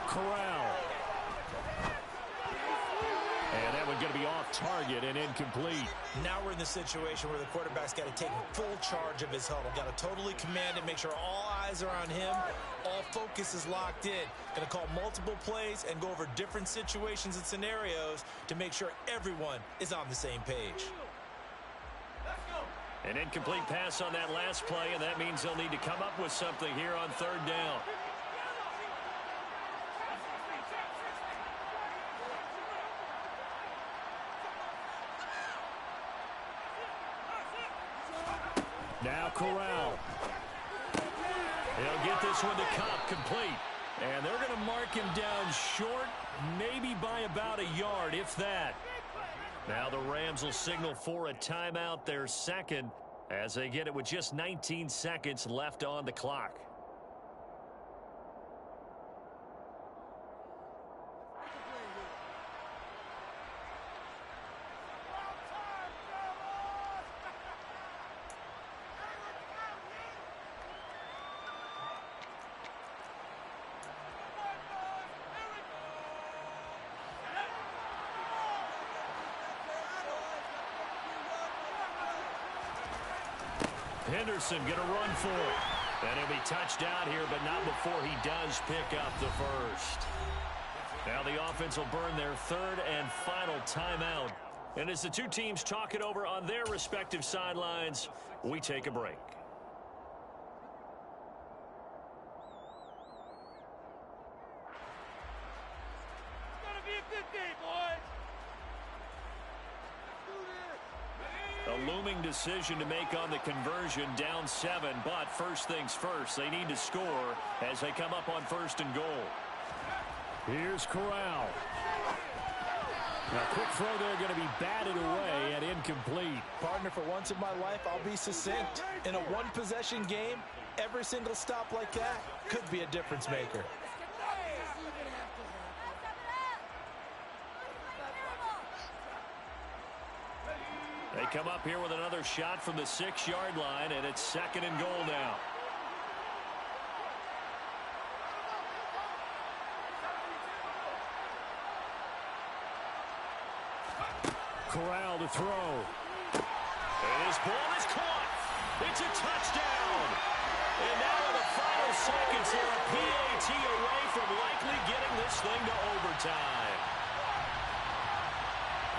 Corral. And that one going to be off target and incomplete. Now we're in the situation where the quarterback's got to take full charge of his huddle. Got to totally command it, make sure all eyes are on him. All focus is locked in. Going to call multiple plays and go over different situations and scenarios to make sure everyone is on the same page. An incomplete pass on that last play, and that means they'll need to come up with something here on 3rd down. Now Corral. He'll get this one to Cobb, complete. And they're going to mark him down short, maybe by about a yard, if that. Now the Rams will signal for a timeout, their 2nd, as they get it with just 19 seconds left on the clock. Henderson going to run for it. And he'll be touched out here, but not before he does pick up the first. Now the offense will burn their third and final timeout. And as the two teams talk it over on their respective sidelines, we take a break. It's gonna be a good day, boys. A looming decision to make on the conversion, down 7, but first things first, they need to score as they come up on 1st and goal. Here's Corral. A quick throw there going to be batted away and incomplete. Partner, for once in my life, I'll be succinct. In a one-possession game, every single stop like that could be a difference maker. They come up here with another shot from the 6-yard line, and it's 2nd and goal now. Corral to throw. And his ball is caught. It's a touchdown. And now in the final seconds, they're a PAT away from likely getting this thing to overtime.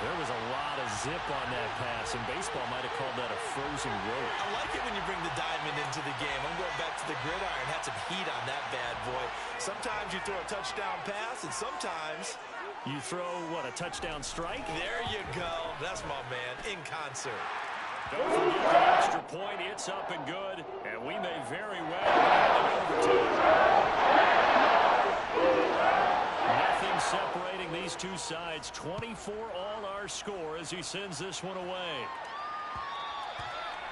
There was a lot of zip on that pass, and baseball might have called that a frozen rope. I like it when you bring the diamond into the game. I'm going back to the gridiron. Had some heat on that bad boy. Sometimes you throw a touchdown pass, and sometimes you throw, what, a touchdown strike? There you go. That's my man, in concert. Don't forget the extra point. It's up and good, and we may very well have overtime. Nothing separating these two sides. 24 all our score as he sends this one away.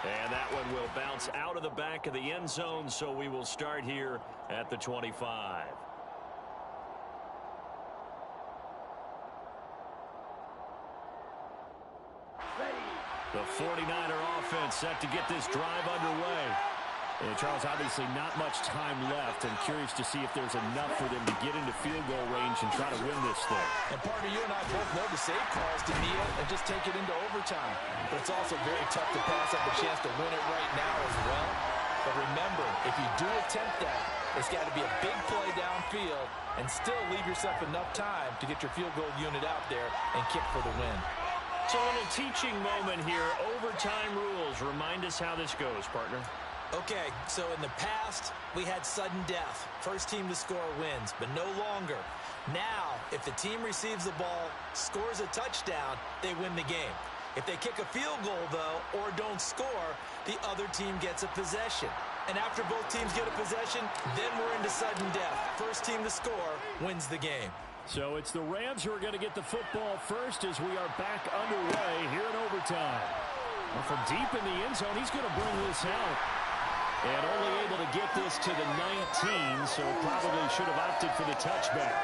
And that one will bounce out of the back of the end zone, so we will start here at the 25. The 49er offense set to get this drive underway. And Charles, obviously not much time left. I'm curious to see if there's enough for them to get into field goal range and try to win this thing. And partner, you and I both know the save calls to kneel and just take it into overtime. But it's also very tough to pass up a chance to win it right now as well. But remember, if you do attempt that, it's got to be a big play downfield and still leave yourself enough time to get your field goal unit out there and kick for the win. So a little teaching moment here. Overtime rules. Remind us how this goes, partner. Okay, so in the past, we had sudden death. First team to score wins, but no longer. Now, if the team receives the ball, scores a touchdown, they win the game. If they kick a field goal, though, or don't score, the other team gets a possession. And after both teams get a possession, then we're into sudden death. First team to score wins the game. So it's the Rams who are going to get the football first as we are back underway here in overtime. Well, from deep in the end zone, he's going to bring this out. And only able to get this to the 19, so probably should have opted for the touchback.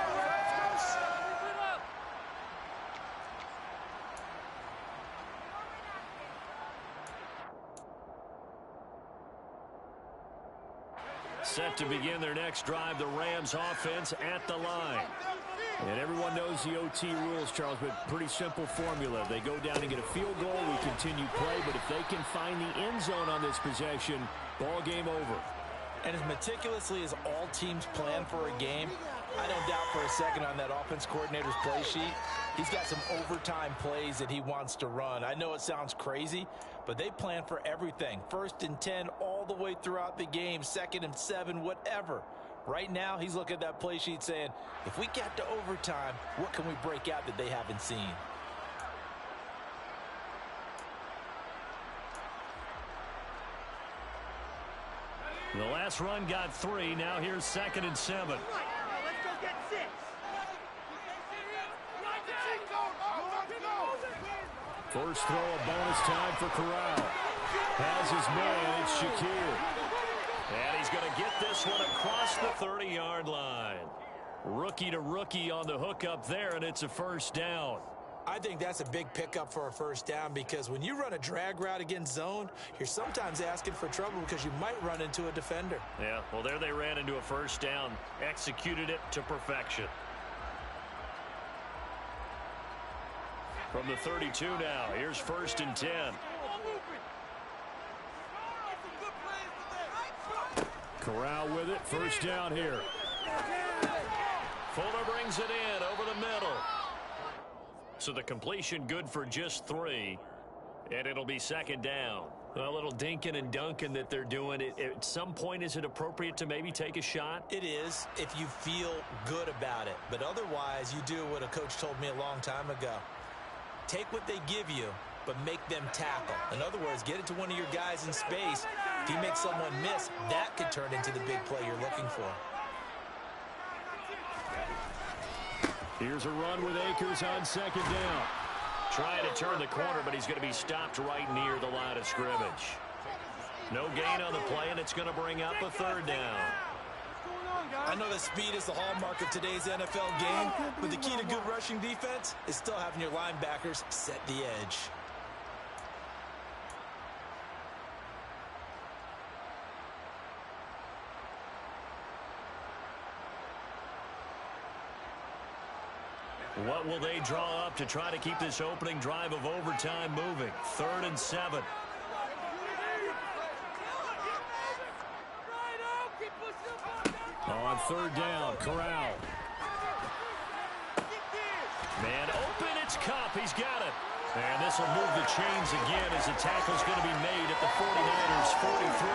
Set to begin their next drive, the Rams offense at the line. And everyone knows the OT rules, Charles, but pretty simple formula. They go down and get a field goal, we continue play, but if they can find the end zone on this possession, ball game over. And as meticulously as all teams plan for a game, I don't doubt for a second on that offense coordinator's play sheet, he's got some overtime plays that he wants to run. I know it sounds crazy, but they plan for everything. 1st and 10 all the way throughout the game, 2nd and 7, whatever. Right now, he's looking at that play sheet saying, if we get to overtime, what can we break out that they haven't seen? The last run got 3. Now here's 2nd and 7. Let's go get 6. First throw, a bonus time for Corral. Has his man, it's Shakir. And he's going to get this one across the 30-yard line. Rookie to rookie on the hookup there, and it's a first down. I think that's a big pickup for a first down because when you run a drag route against zone, you're sometimes asking for trouble because you might run into a defender. Yeah, well, there they ran into a first down, executed it to perfection. From the 32 now, here's 1st and 10. Corral with it. First down here. Fuller brings it in over the middle. So the completion good for just 3. And it'll be second down. A little dinking and dunking that they're doing. At some point, is it appropriate to maybe take a shot? It is if you feel good about it. But otherwise, you do what a coach told me a long time ago. Take what they give you, but make them tackle. In other words, get it to one of your guys in space. If you make someone miss, that could turn into the big play you're looking for. Here's a run with Akers on second down. Trying to turn the corner, but he's going to be stopped right near the line of scrimmage. No gain on the play, and it's going to bring up a third down. I know that speed is the hallmark of today's NFL game, but the key to good rushing defense is still having your linebackers set the edge. What will they draw up to try to keep this opening drive of overtime moving? 3rd and 7. On third down, Corral. Man open, it's Cup. He's got it. And this will move the chains again as the tackle's going to be made at the 49ers 43.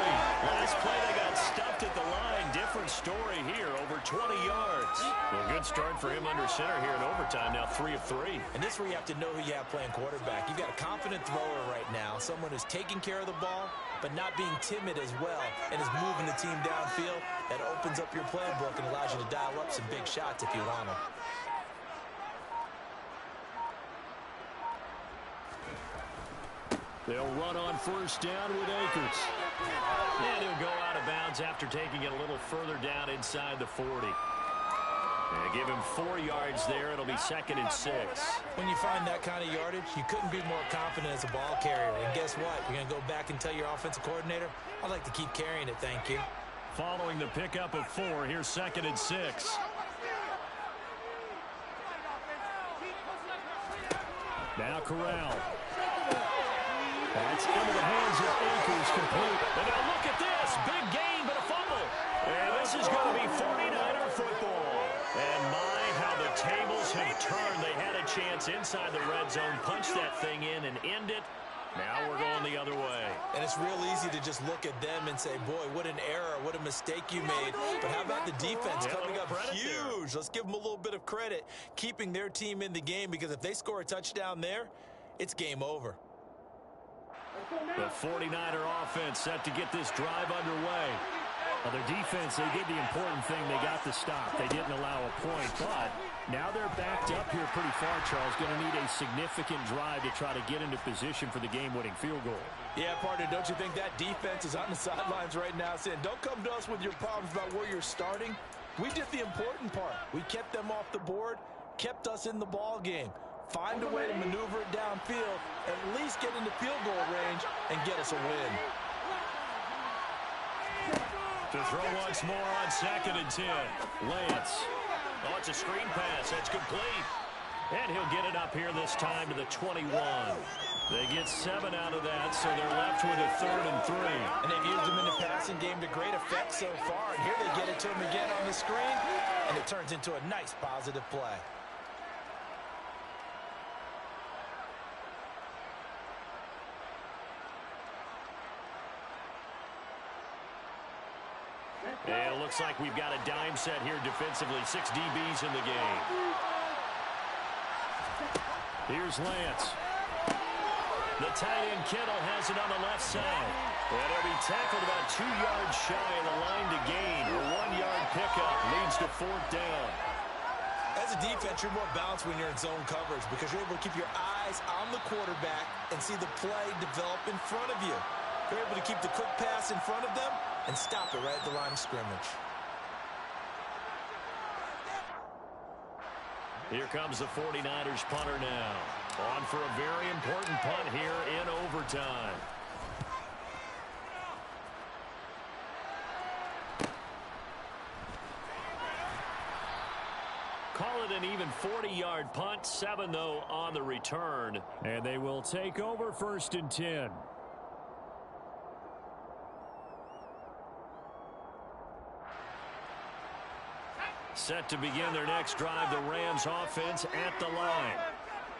Last play, they got stuffed at the line. Different story here, over 20 yards. Well, good start for him under center here in overtime. Now 3 of 3. And this is where you have to know who you have playing quarterback. You've got a confident thrower right now, someone who's taking care of the ball, but not being timid as well, and is moving the team downfield. That opens up your playbook and allows you to dial up some big shots if you want them. They'll run on first down with Akers. And he'll go out of bounds after taking it a little further down inside the 40. And give him 4 yards there. It'll be 2nd and 6. When you find that kind of yardage, you couldn't be more confident as a ball carrier. And guess what? You're going to go back and tell your offensive coordinator, I'd like to keep carrying it, thank you. Following the pickup of 4, here's 2nd and 6. Now Corral. That's into the hands of Akers, complete. And now look at this. Big gain, but a fumble. And this is going to be 49er football. And my, how the tables have turned. They had a chance inside the red zone, punch that thing in and end it. Now we're going the other way. And it's real easy to just look at them and say, boy, what an error, what a mistake you made. But how about the defense coming up huge? Let's give them a little bit of credit, keeping their team in the game, because if they score a touchdown there, it's game over. The 49er offense set to get this drive underway. Well, their defense, they did the important thing. They got the stop. They didn't allow a point, but now they're backed up here pretty far, Charles. Going to need a significant drive to try to get into position for the game-winning field goal. Yeah, partner, don't you think that defense is on the sidelines right now saying, don't come to us with your problems about where you're starting. We did the important part. We kept them off the board, kept us in the ball game. Find a way to maneuver it downfield, at least get into field goal range, and get us a win. To throw once more on 2nd and 10. Lance. Oh, it's a screen pass. That's complete. And he'll get it up here this time to the 21. They get 7 out of that, so they're left with a 3rd and 3. And they've used him in the passing game to great effect so far. And here they get it to him again on the screen, and it turns into a nice positive play. And it looks like we've got a dime set here defensively. 6 DBs in the game. Here's Lance. The tight end Kittle has it on the left side. And he'll be tackled about 2 yards shy of the line to gain. A 1-yard pickup leads to 4th down. As a defense, you're more balanced when you're in zone coverage because you're able to keep your eyes on the quarterback and see the play develop in front of you. You're able to keep the quick pass in front of them and stop it right at the line of scrimmage. Here comes the 49ers punter now. On for a very important punt here in overtime. Call it an even 40-yard punt. 7, though, on the return. And they will take over 1st and 10. Set to begin their next drive, the Rams offense at the line.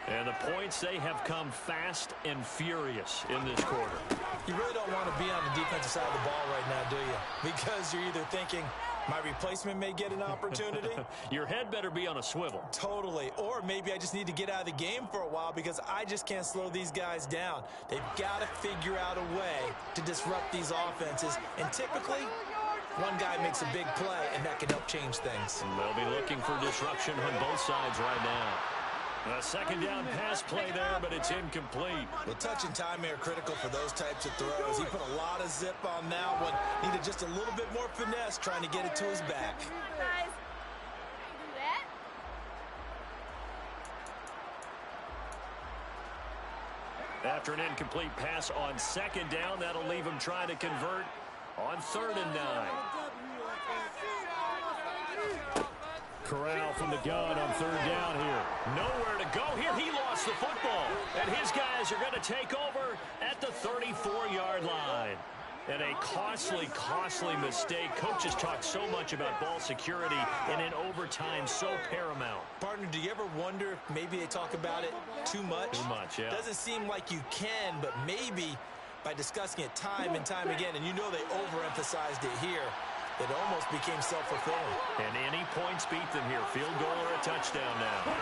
And the points, they have come fast and furious in this quarter. You really don't want to be on the defensive side of the ball right now, do you? Because you're either thinking, my replacement may get an opportunity. Your head better be on a swivel. Totally. Or maybe I just need to get out of the game for a while because I just can't slow these guys down. They've got to figure out a way to disrupt these offenses. And typically, one guy makes a big play, and that can help change things. They'll be looking for disruption on both sides right now. A second down pass play there, but it's incomplete. The touch and timing are critical for those types of throws. He put a lot of zip on that one. Needed just a little bit more finesse trying to get it to his back. After an incomplete pass on second down, that'll leave him trying to convert on 3rd and 9. Corral from the gun on 3rd down here. Nowhere to go here. He lost the football. And his guys are going to take over at the 34-yard line. And a costly, costly mistake. Coaches talk so much about ball security, and in overtime, so paramount. Partner, do you ever wonder if maybe they talk about it too much? Too much, yeah. Doesn't seem like you can, but maybe by discussing it time and time again, and you know they overemphasized it here, it almost became self-fulfilling. And any points beat them here. Field goal or a touchdown now.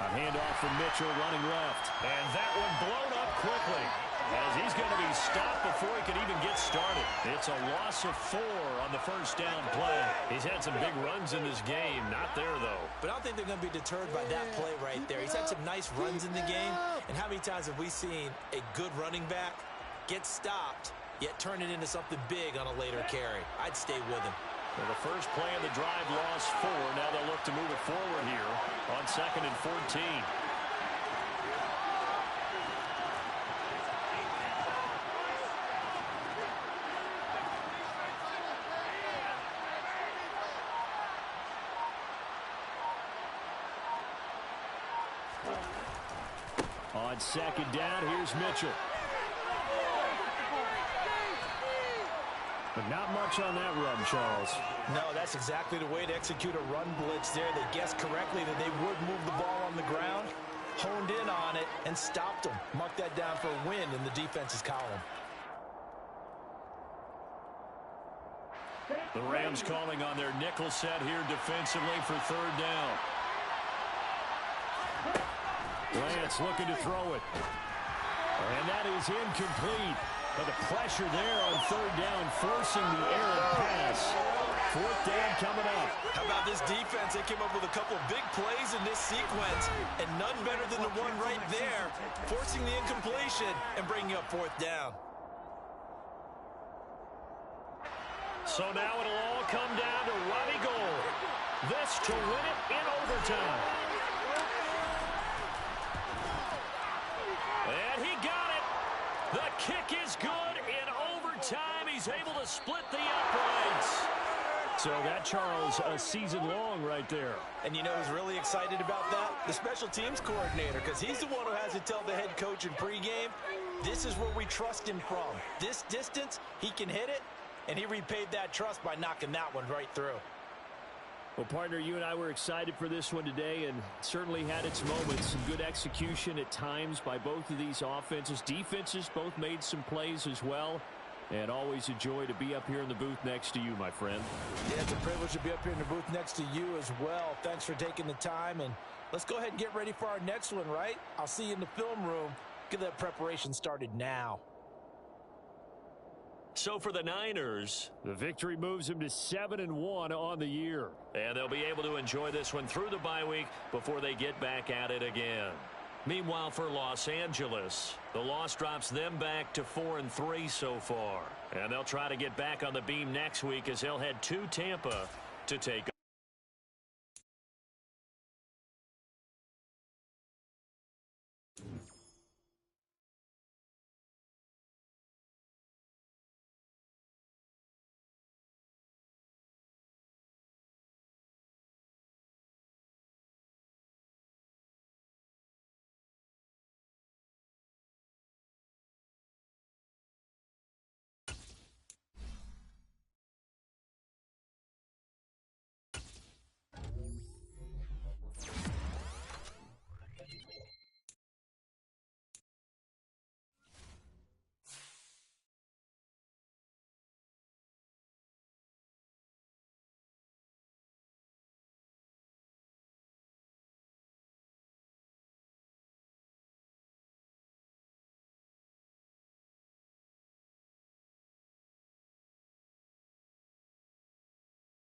A handoff from Mitchell running left. And that one blown up quickly as he's going to be stopped before he could even get started. It's a loss of 4 on the first down play. He's had some big runs in this game. Not there, though. But I don't think they're going to be deterred by that play right there. He's had some nice runs in the game. And how many times have we seen a good running back get stopped, yet turn it into something big on a later carry? I'd stay with him. Well, the first play of the drive lost 4. Now they'll look to move it forward here on 2nd and 14. On 2nd down, here's Mitchell. But not much on that run, Charles. No, that's exactly the way to execute a run blitz there. They guessed correctly that they would move the ball on the ground, honed in on it, and stopped them. Mark that down for a win in the defense's column. The Rams calling on their nickel set here defensively for 3rd down. Lance looking to throw it. And that is incomplete. But the pressure there on 3rd down, forcing the errant pass. 4th down coming up. How about this defense? They came up with a couple of big plays in this sequence, and none better than the one right there, forcing the incompletion and bringing up 4th down. So now it'll all come down to Robbie Gould. This to win it in overtime. And he got it. The kick is good in overtime. He's able to split the uprights. So that, Charles, a season long right there. And you know who's really excited about that? The special teams coordinator, because he's the one who has to tell the head coach in pregame, this is where we trust him from. This distance, he can hit it, and he repaid that trust by knocking that one right through. Well, partner, you and I were excited for this one today, and certainly had its moments. Some good execution at times by both of these offenses. Defenses both made some plays as well. And always a joy to be up here in the booth next to you, my friend. Yeah, it's a privilege to be up here in the booth next to you as well. Thanks for taking the time, and let's go ahead and get ready for our next one, right? I'll see you in the film room. Get that preparation started now. So for the Niners, the victory moves them to 7-1 on the year. And they'll be able to enjoy this one through the bye week before they get back at it again. Meanwhile, for Los Angeles, the loss drops them back to 4-3 so far. And they'll try to get back on the beam next week as they'll head to Tampa to take on.